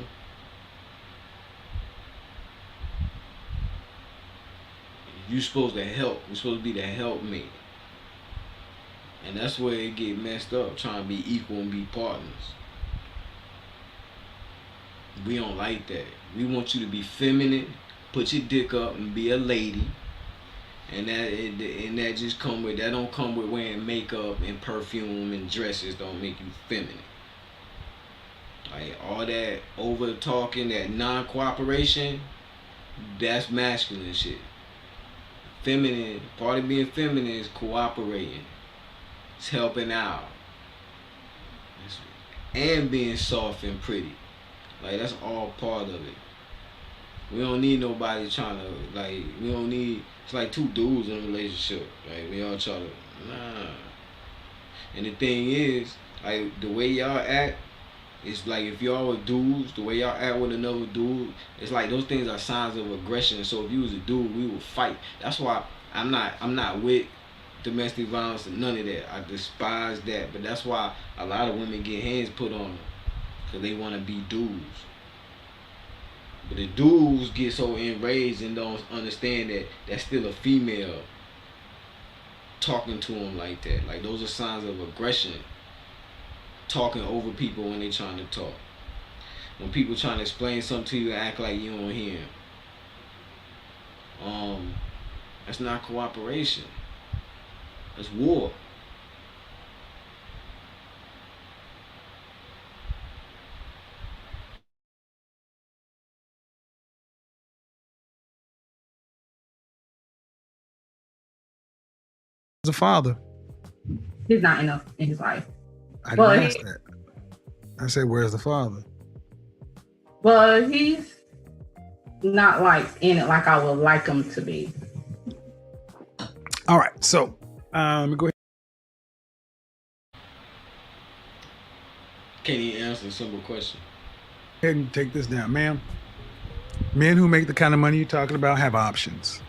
You supposed to help. You're supposed to be the helpmate. And that's where it get messed up, trying to be equal and be partners. We don't like that. We want you to be feminine, put your dick up and be a lady. And that just come with, that don't come with wearing makeup and perfume and dresses. Don't make you feminine. Like all that over talking, that non-cooperation, that's masculine shit. Feminine, part of being feminine is cooperating. It's helping out. And being soft and pretty. Like that's all part of it. We don't need nobody trying to, like, we don't need, it's like two dudes in a relationship. Like we all try to, nah. And the thing is, like the way y'all act, it's like if y'all were dudes, the way y'all act with another dude, it's like those things are signs of aggression. So if you was a dude, we would fight. That's why I'm not with domestic violence and none of that. I despise that. But that's why a lot of women get hands put on them, because they want to be dudes. But the dudes get so enraged and don't understand that that's still a female talking to them like that. Like those are signs of aggression. Talking over people when they trying to talk. When people trying to explain something to you and act like you don't hear them. That's not cooperation. That's war.
As a father.
He's not enough in his life.
I didn't ask that. I said, where's the father?
Well, he's not like in it like I would like him to be.
All right, so let me go ahead.
Can't even answer a simple question.
Go ahead and take this down, ma'am. Men who make the kind of money you're talking about have options,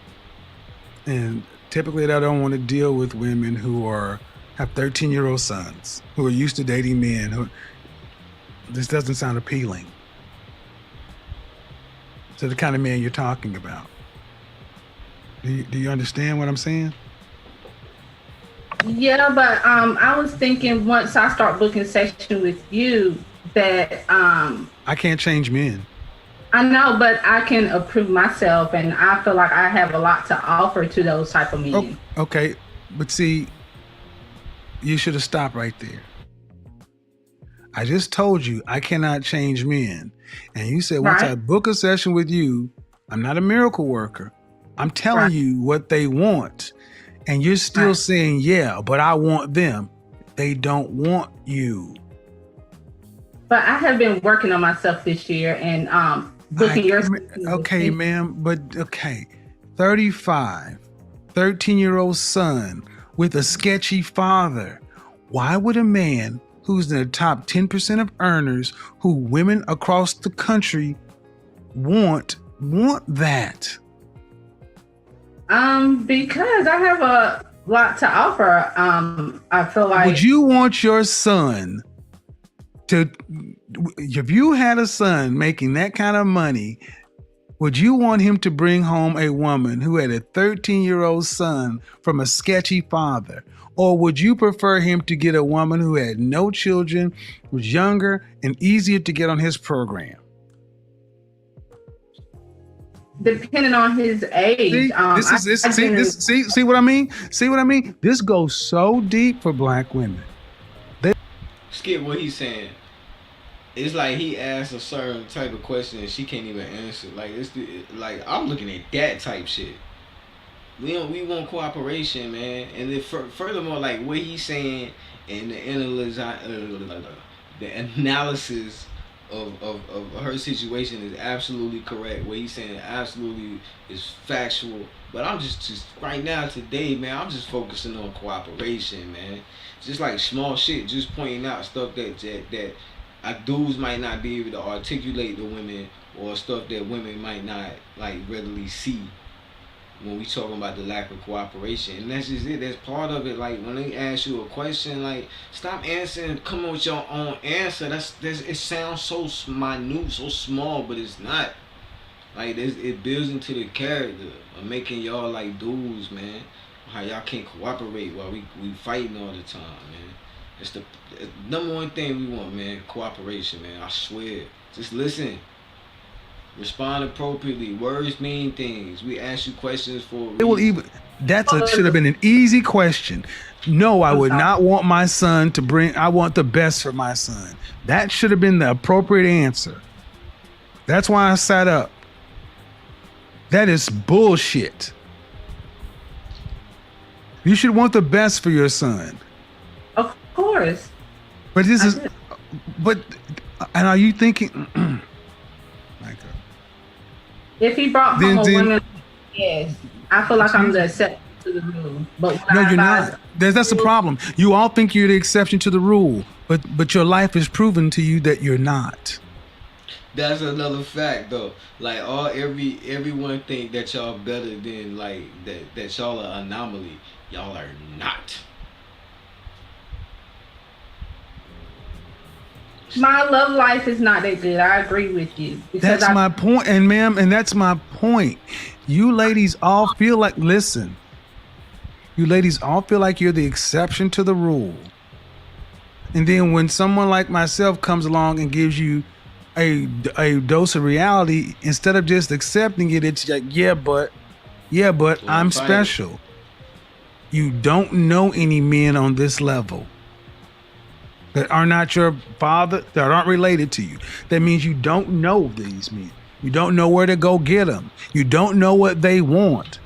and typically they don't want to deal with women who have 13-year-old sons who are used to dating men who. This doesn't sound appealing to the kind of man you're talking about. Do you understand what I'm saying?
Yeah, but I was thinking once I start booking session with you that
I can't change men.
I know, but I can approve myself, and I feel like I have a lot to offer to those type of men.
Oh, okay, but see, you should have stopped right there. I just told you I cannot change men. And you said once I book a session with you, I'm not a miracle worker. I'm telling you what they want. And you're still saying, yeah, but I want them. They don't want you.
But I have been working on myself this year and booking your...
Okay, ma'am, but okay. 35, 13-year-old son with a sketchy father. Why would a man who's in the top 10% of earners, who women across the country want that?
Because I have a lot to offer. I feel like...
Would you want your son to, if you had a son making that kind of money, would you want him to bring home a woman who had a 13-year-old son from a sketchy father? Or would you prefer him to get a woman who had no children, was younger, and easier to get on his program?
Depending on his age.
See what I mean? See what I mean? This goes so deep for black women.
Skip what he's saying. It's like he asks a certain type of question and she can't even answer. Like like I'm looking at that type shit. We want cooperation, man. And then furthermore, like what he's saying and the analysis of her situation is absolutely correct. What he's saying absolutely is factual. But I'm just right now today, man, I'm just focusing on cooperation, man. Just like small shit, just pointing out stuff that dudes might not be able to articulate to women or stuff that women might not like readily see when we talking about the lack of cooperation. And that's just it. That's part of it. Like when they ask you a question, like stop answering, come up with your own answer. That's it sounds so minute, so small, but it's not. Like it builds into the character of making y'all like dudes, man. How y'all can't cooperate while we fighting all the time, man. It's the number one thing we want, man. Cooperation, man. I swear. Just listen. Respond appropriately. Words mean things. We ask you questions for a reason.
It will even. Should have been an easy question. No, I would not want my son to bring. I want the best for my son. That should have been the appropriate answer. That's why I sat up. That is bullshit. You should want the best for your son.
Of course.
But this is. But and are you thinking?
If he brought home a woman, yes, I feel like I'm the exception to the rule. But
no, you're not. That's the problem. You all think you're the exception to the rule, but your life is proven to you that you're not.
That's another fact, though. Like everyone think that y'all better than like that y'all are anomaly. Y'all are not.
My love life is not that good. I agree with you.
That's my point, and ma'am, and that's my point. You ladies all feel like, listen, you ladies all feel like you're the exception to the rule. And then when someone like myself comes along and gives you a dose of reality, instead of just accepting it, it's like, yeah, but I'm special. You don't know any men on this level that are not your father, that aren't related to you. That means you don't know these men. You don't know where to go get them. You don't know what they want.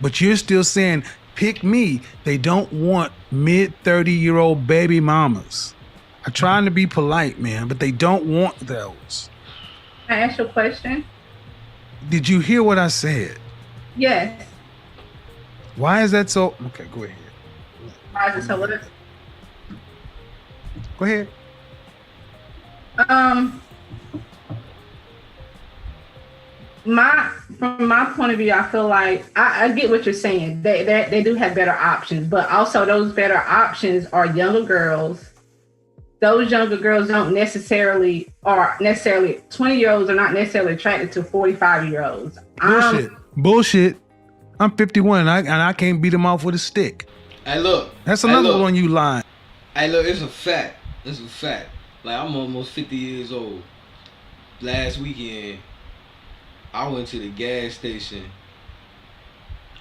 But you're still saying, pick me. They don't want mid-30-year-old baby mamas. I'm trying to be polite, man, but they don't want those.
Can I ask you a question?
Did you hear what I said?
Yes.
Why is that so? Okay, go ahead.
Why is it so?
Go ahead.
From my point of view, I feel like I get what you're saying. They do have better options, but also those better options are younger girls. Those younger girls don't necessarily 20-year-olds are not necessarily attracted to 45-year-olds.
Bullshit. I'm 51 and I can't beat them off with a stick.
Hey, look.
That's another one you lying.
Hey, look, it's a fact. It's a fact. Like, I'm almost 50 years old. Last weekend, I went to the gas station.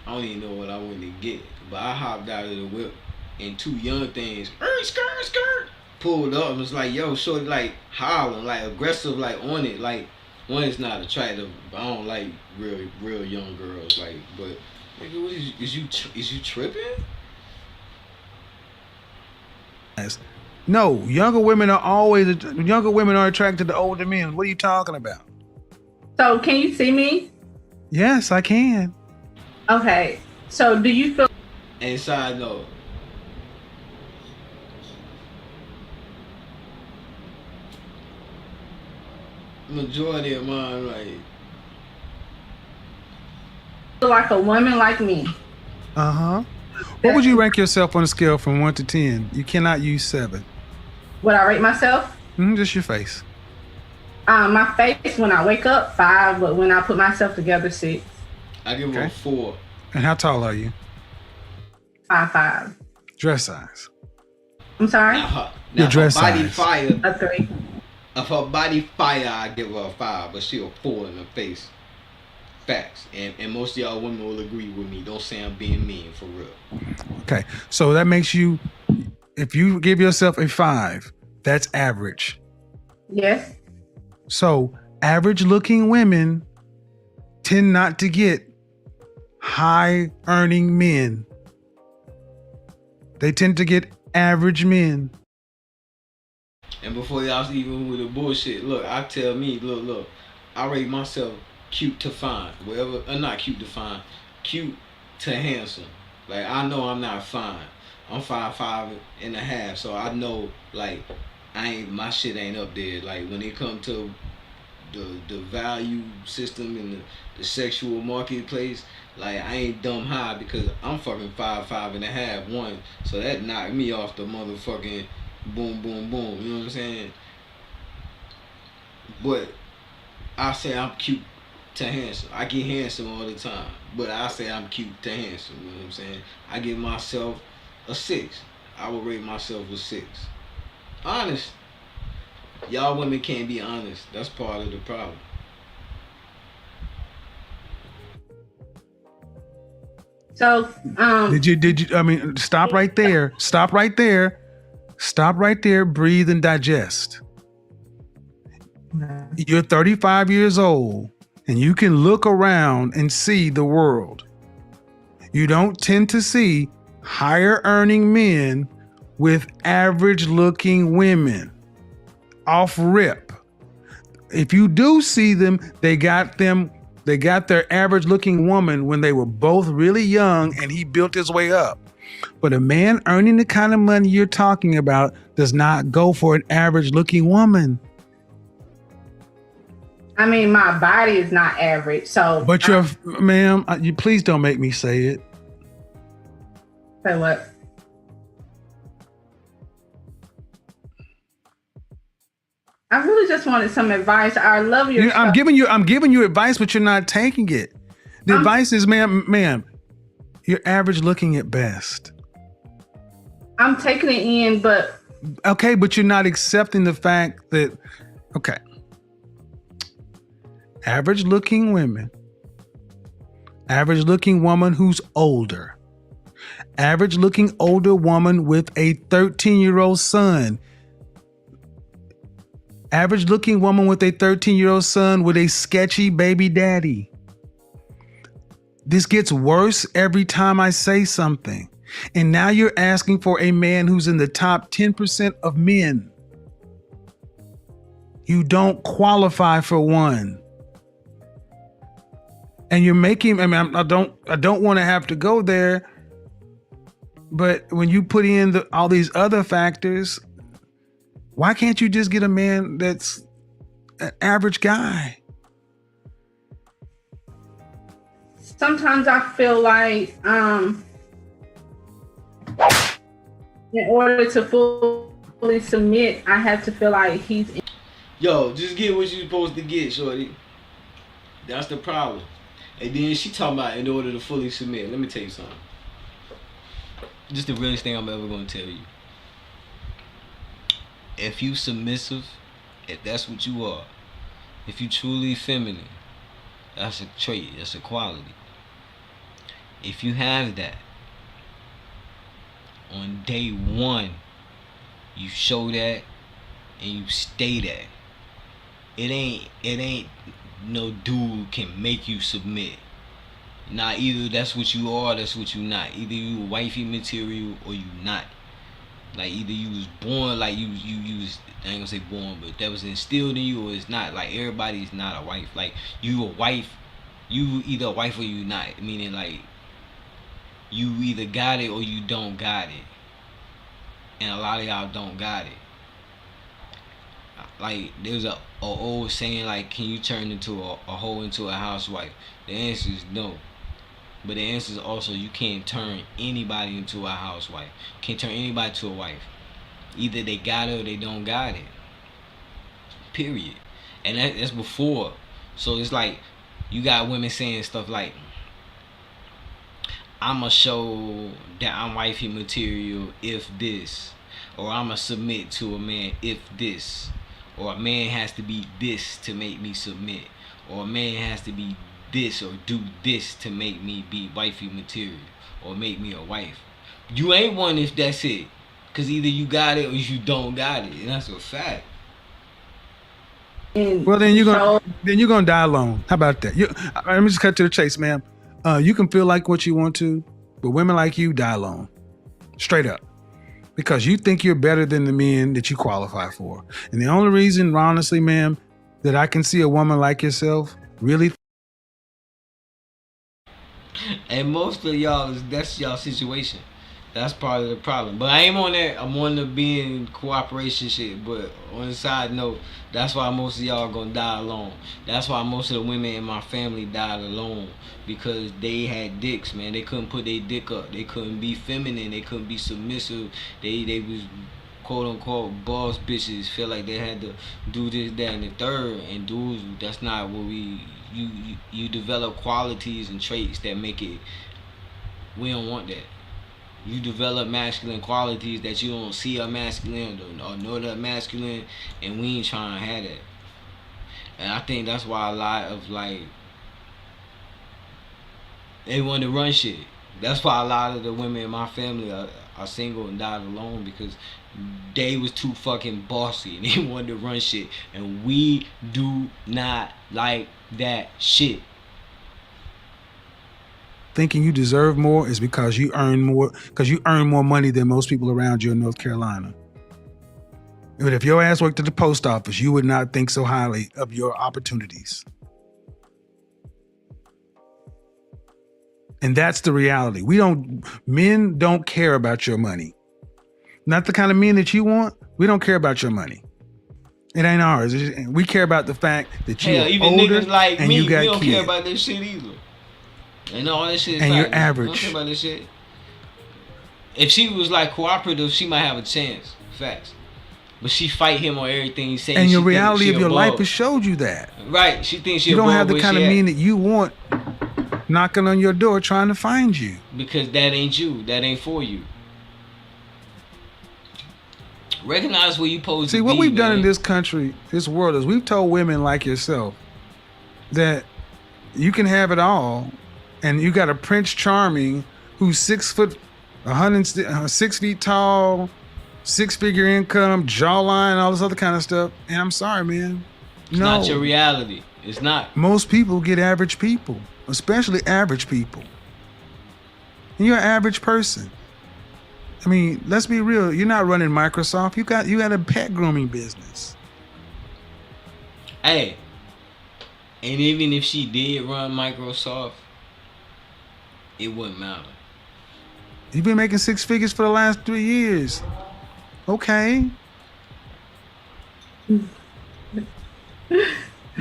I don't even know what I went to get, but I hopped out of the whip and two young things, skirt, pulled up and was like, yo, shorty, like, howling, like, aggressive, like, on it. Like, one is not attractive, but I don't like real young girls, like, but, nigga, what is you tripping?
No, younger women are attracted to older men. What are you talking about?
So can you see me?
Yes, I can.
Okay. So do you feel?
And side note, majority of mine,
like a woman like me?
Uh-huh. What would you rank yourself on a scale from 1 to 10? You cannot use 7.
Would I rate myself?
Just your face.
My face when I wake up, 5, but when I put myself together, 6.
I give her a 4.
And how tall are you?
5'5".
Dress size.
I'm sorry?
Your dress
body
size.
Fire.
A 3.
If her body fire, I give her a 5, but she a 4 in the face. Facts. And most of y'all women will agree with me. Don't say I'm being mean, for real.
Okay. So that makes you, if you give yourself a 5, that's average.
Yes.
So average looking women tend not to get high earning men. They tend to get average men.
And before y'all even with the bullshit, look, I tell me, look, I rate myself cute to fine, whatever, not cute to fine, cute to handsome. Like, I know I'm not fine. I'm 5'5.5", so I know, like, my shit ain't up there. Like when it come to the value system and the sexual marketplace, like I ain't dumb high because I'm fucking 5'5.5", 1. So that knocked me off the motherfucking boom boom boom. You know what I'm saying? But I say I'm cute to handsome. I get handsome all the time, but I say I'm cute to handsome. You know what I'm saying? I give myself a 6. I would rate myself a 6. Honest. Y'all women can't be honest. That's part of the problem.
So,
Did you, I mean, stop right there. Stop right there. Stop right there. Breathe and digest. You're 35 years old and you can look around and see the world. You don't tend to see higher earning men with average looking women off rip. If you do see them, they got their average looking woman when they were both really young and he built his way up. But a man earning the kind of money you're talking about does not go for an average looking woman.
I mean, my body is not average, so.
But ma'am, you please don't make me say it.
Say what? I really just wanted some advice. I love your.
I'm giving you advice, but you're not taking it. The advice is, ma'am, you're average looking at best.
I'm taking it in, but.
Okay, but you're not accepting the fact that, okay. Average looking women, average looking woman who's older, average looking older woman with a 13-year-old son, average looking woman with a 13-year-old son with a sketchy baby daddy. This gets worse every time I say something. And now you're asking for a man who's in the top 10% of men. You don't qualify for one. And you're making, I mean, I don't want to have to go there, but when you put in all these other factors, why can't you just get a man that's an average guy?
Sometimes I feel like in order to fully submit, I have to feel like he's.
Yo, just get what you're supposed to get, shorty. That's the problem. And then she talking about in order to fully submit. Let me tell you something. Just the realest thing I'm ever gonna tell you. If you submissive, if that's what you are, if you truly feminine, that's a trait, that's a quality. If you have that, on day one, you show that and you stay that. It ain't no dude can make you submit. Nah, either that's what you are, that's what you not. Either you wifey material or you not. Like either you was born like you was, I ain't gonna say born, but that was instilled in you, or it's not. Like everybody's not a wife. Like you a wife, you either a wife or you not. Meaning like you either got it or you don't got it. And a lot of y'all don't got it. Like there's a old saying like, can you turn into a hoe into a housewife? The answer is no. But the answer is also you can't turn anybody into a housewife. Can't turn anybody to a wife. Either they got it or they don't got it. Period. And that's before. So it's like you got women saying stuff like, I'ma show that I'm wifey material if this, or I'ma submit to a man if this, or a man has to be this to make me submit, or a man has to be this or do this to make me be wifey material or make me a wife. You ain't one if that's it, cause either you got it or you don't got it, and that's a fact.
Well, then you're gonna die alone. How about that? Let me just cut to the chase, ma'am. You can feel like what you want to, but women like you die alone, straight up, because you think you're better than the men that you qualify for. And the only reason, honestly, ma'am, that I can see a woman like yourself really.
And most of y'all, that's y'all situation. That's part of the problem. But I ain't on that. I'm on the being cooperation shit. But on the side note, that's why most of y'all gonna die alone. That's why most of the women in my family died alone. Because they had dicks, man. They couldn't put their dick up. They couldn't be feminine. They couldn't be submissive. They was quote unquote boss bitches. Feel like they had to do this, that, and the third. And dudes, that's not what we. You develop qualities and traits that make it. We don't want that. You develop masculine qualities that you don't see are masculine or know they're masculine, and we ain't trying to have that. And I think that's why a lot of like they want to run shit. That's why a lot of the women in my family are single and died alone, because they was too fucking bossy and they wanted to run shit, and we do not like that shit.
Thinking you deserve more is because you earn more money than most people around you in North Carolina. But if your ass worked at the post office, you would not think so highly of your opportunities. And that's the reality. Men don't care about your money. Not the kind of men that you want. We don't care about your money. It ain't ours. We care about the fact that you're older
niggas like
and
me,
you got
we don't
kids.
care about this shit either. And all that shit.
And you're
We
average.
don't care about this shit. If she was like cooperative, she might have a chance. Facts. But she fight him on everything he says.
And your reality of your life has showed you that.
Right. She thinks she
You don't have the kind of
men
men that you want knocking on your door trying to find you.
Because that ain't you. That ain't for you. Recognize where you supposed to be.
See, what we've done
man.
in this country, this world, is we've told women like yourself that you can have it all, and you got a Prince Charming who's 6 foot, 6 feet tall, 6-figure income, jawline, all this other kind of stuff. And I'm sorry, man.
It's
no.
not your reality. It's not.
Most people get average people, especially average people. And you're an average person. I mean, let's be real. You're not running Microsoft. You got a pet grooming business.
Hey, and even if she did run Microsoft, it wouldn't matter.
You've been making 6 figures for the last 3 years. Okay.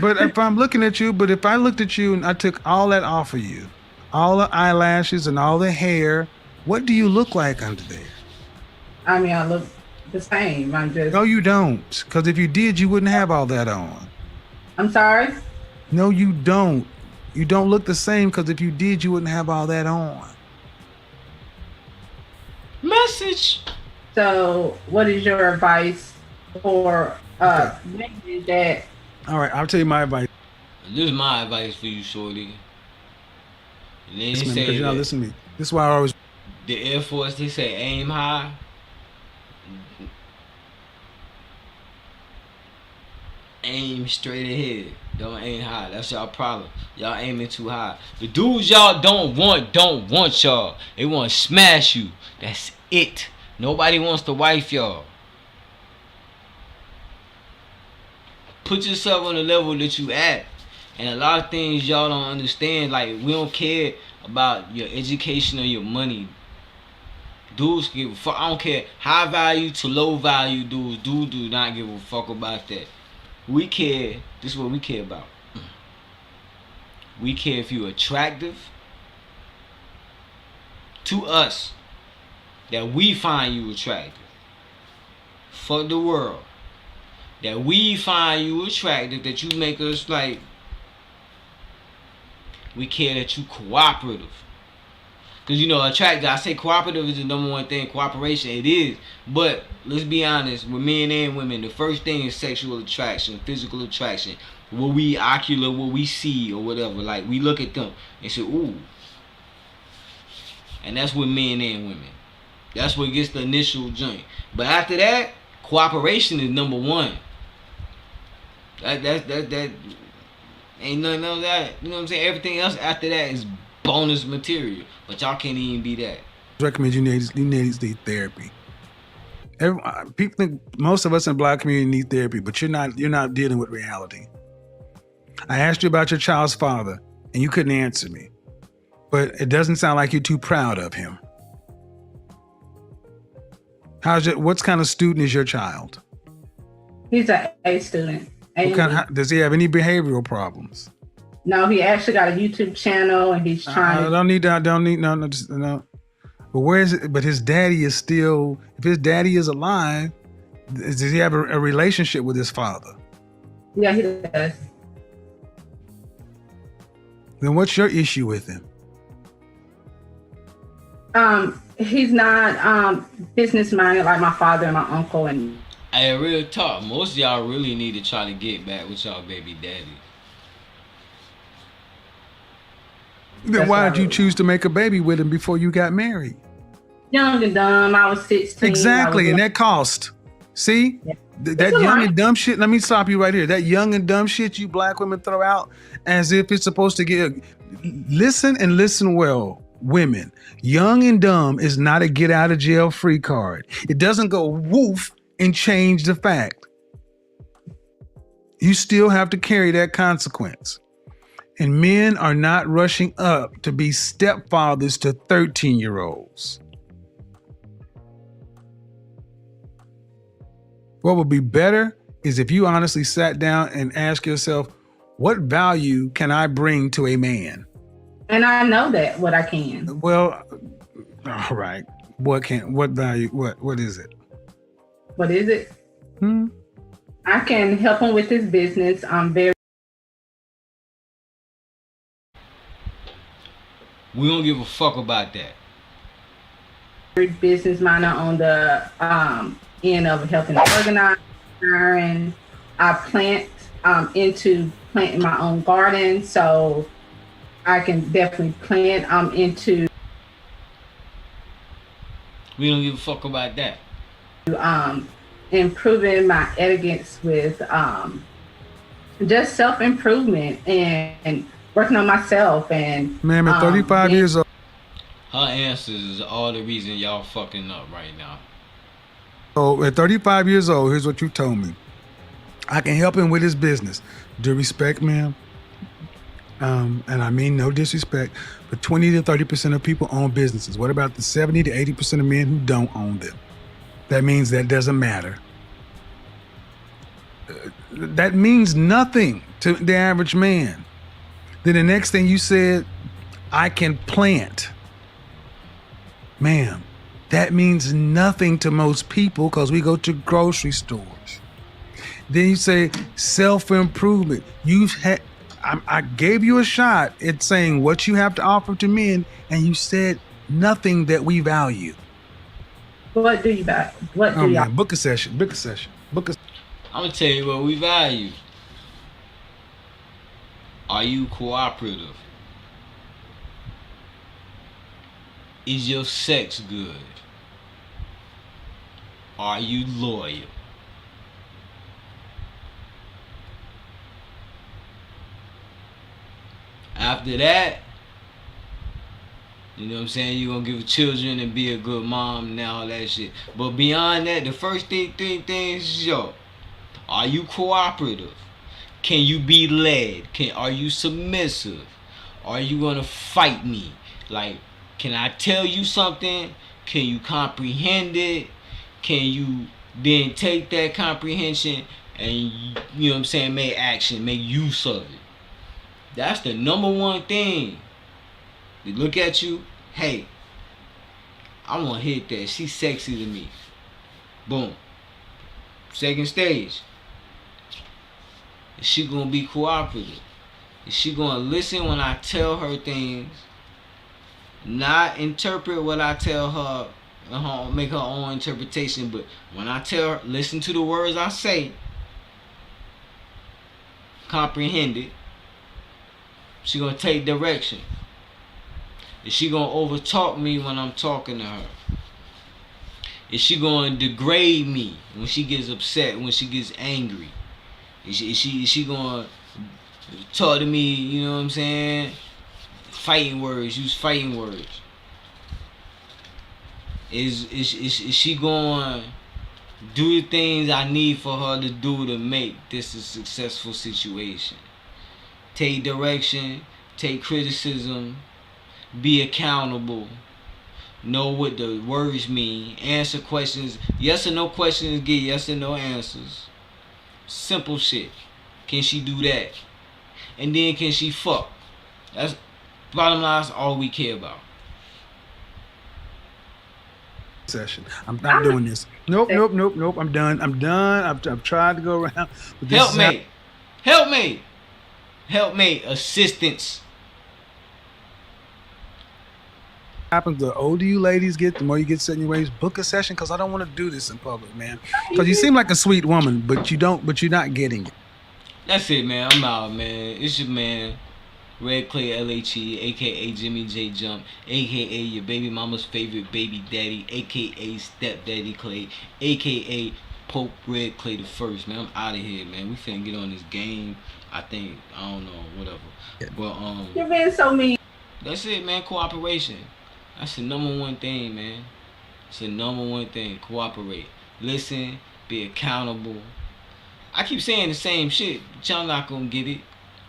But if I looked at you and I took all that off of you, all the eyelashes and all the hair, what do you look like under there?
I mean, I look the same. I'm just.
No, you don't. Because if you did, you wouldn't have all that on.
I'm sorry?
No, you don't. You don't look the same, because if you did, you wouldn't have all that on.
Message.
So, what is your advice for women that?
All right, I'll tell you my advice.
This is my advice for you, shorty. And then
Listen,
they
because
say
you're not
that
listening to me. This is why I always.
the Air Force, they say aim high. Aim straight ahead. Don't aim high. That's y'all problem. Y'all aiming too high. The dudes y'all don't want y'all. They want to smash you. That's it. Nobody wants to wife y'all. Put yourself on the level that you at. And a lot of things y'all don't understand. Like, we don't care about your education or your money. Dudes give a fuck. I don't care. High value to low value dudes. Dudes do not give a fuck about that. We care. This is what we care about. We care if you're attractive to us. That we find you attractive. Fuck the world. That we find you attractive. That you make us like. We care that you cooperative. Because, you know, attractive, I say cooperative is the number one thing. Cooperation, it is. But let's be honest, with men and women, the first thing is sexual attraction, physical attraction. What we ocular, what we see or whatever. Like, we look at them and say, ooh. And that's with men and women. That's what gets the initial joint. But after that, cooperation is number one. That ain't nothing else that. You know what I'm saying? Everything else after that is bonus material. But y'all can't even be that.
I recommend you need therapy. People think most of us in the Black community need therapy, but you're not dealing with reality. I asked you about your child's father, and you couldn't answer me. But it doesn't sound like you're too proud of him. What kind of student is your child?
He's an A student.
Does he have any behavioral problems?
No, he actually got a YouTube channel and he's trying.
Don't need no. But where is it? But his daddy is still. If his daddy is alive, does he have a relationship with his father?
Yeah, he does.
Then what's your issue with him?
He's not business minded like my father and my uncle. And
hey, real talk, most of y'all really need to try to get back with y'all baby daddy.
Then why did you choose to make a baby with him before you got married?
Young and dumb. I was 16.
Exactly, and that cost. See? Yeah. That young and dumb shit, let me stop you right here. That young and dumb shit you black women throw out as if it's supposed to get... Listen and listen well, women. Young and dumb is not a get out of jail free card. It doesn't go woof and change the fact. You still have to carry that consequence. And men are not rushing up to be stepfathers to 13-year-olds. What would be better is if you honestly sat down and asked yourself, what value can I bring to a man?
And I know that what I can.
Well, all right. What value? What is it?
What is it? I can help him with his business. I'm very.
We don't give a fuck about that.
Very business minded on the end of helping organize, and I plant into planting my own garden, so I can definitely plant into.
We don't give a fuck about that.
Improving my etiquettes with just self-improvement and working on myself. And
ma'am, at 35 years old.
Her answers is all the reason y'all fucking up right now.
So at 35 years old, here's what you told me. I can help him with his business. Due respect, ma'am. And I mean no disrespect, but 20 to 30% of people own businesses. What about the 70 to 80% of men who don't own them? That means that doesn't matter. That means nothing to the average man. Then the next thing you said, I can plant. Ma'am, that means nothing to most people because we go to grocery stores. Then you say self-improvement. I gave you a shot at saying what you have to offer to men, and you said nothing that we value.
What do you value? What do y'all?
Book a session. I'm
gonna tell you what we value. Are you cooperative? Is your sex good? Are you loyal? After that, you know what I'm saying, you're gonna give children and be a good mom and all that shit. But beyond that, the first thing is, are you cooperative? Can you be led? Are you submissive? Are you gonna fight me? Like, can I tell you something? Can you comprehend it? Can you then take that comprehension and, you know what I'm saying, make action, make use of it? That's the number one thing. They look at you, hey, I want to hit that. She's sexy to me. Boom. Second stage. Is she going to be cooperative? Is she going to listen when I tell her things? Not interpret what I tell her and make her own interpretation, but when I tell her, listen to the words I say, comprehend it. She gonna take direction. Is she gonna overtalk me when I'm talking to her? Is she gonna degrade me when she gets upset, when she gets angry? Is she gonna talk to me, you know what I'm saying? Fighting words, use fighting words. Is she gonna do the things I need for her to do to make this a successful situation? Take direction, take criticism, be accountable, know what the words mean, answer questions, yes or no questions, get yes or no answers. Simple shit. Can she do that? And then can she fuck? That's bottom line. That's all we care about.
Session. I'm not doing this. Nope. I'm done. I've tried to go around. But this
Helpmate. Assistance.
Happens the older you ladies get, the more you get set in your ways. Book a session, because I don't want to do this in public, man. Because you seem like a sweet woman, but you're not getting it.
That's it, man. I'm out, man. It's your man, Red Clay LHE, aka Jimmy J Jump, aka your baby mama's favorite baby daddy, aka Stepdaddy Clay, aka Pope Red Clay the First, man. I'm out of here, man. We finna get on this game. I don't know, whatever.
Yeah.
But
You're being so mean.
that's it, man. Cooperation. That's the number one thing, man. It's the number one thing. Cooperate. Listen. Be accountable. I keep saying the same shit, but y'all not gonna get it.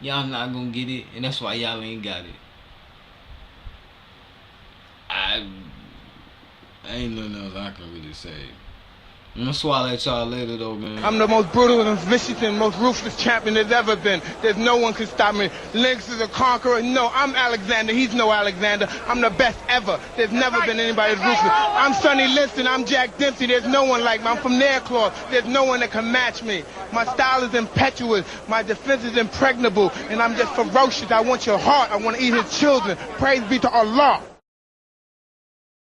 Y'all not gonna get it, and that's why y'all ain't got it. I ain't nothing else I can really say. I'm gonna swallow at y'all later though, man.
I'm the most brutal and vicious and most ruthless champion there's ever been. There's no one can stop me. Lynx is a conqueror. No, I'm Alexander. He's no Alexander. I'm the best ever. There's never been anybody as ruthless. I'm Sonny Liston. I'm Jack Dempsey. There's no one like me. I'm from Nairclaw. There's no one that can match me. My style is impetuous. My defense is impregnable. And I'm just ferocious. I want your heart. I want to eat his children. Praise be to Allah.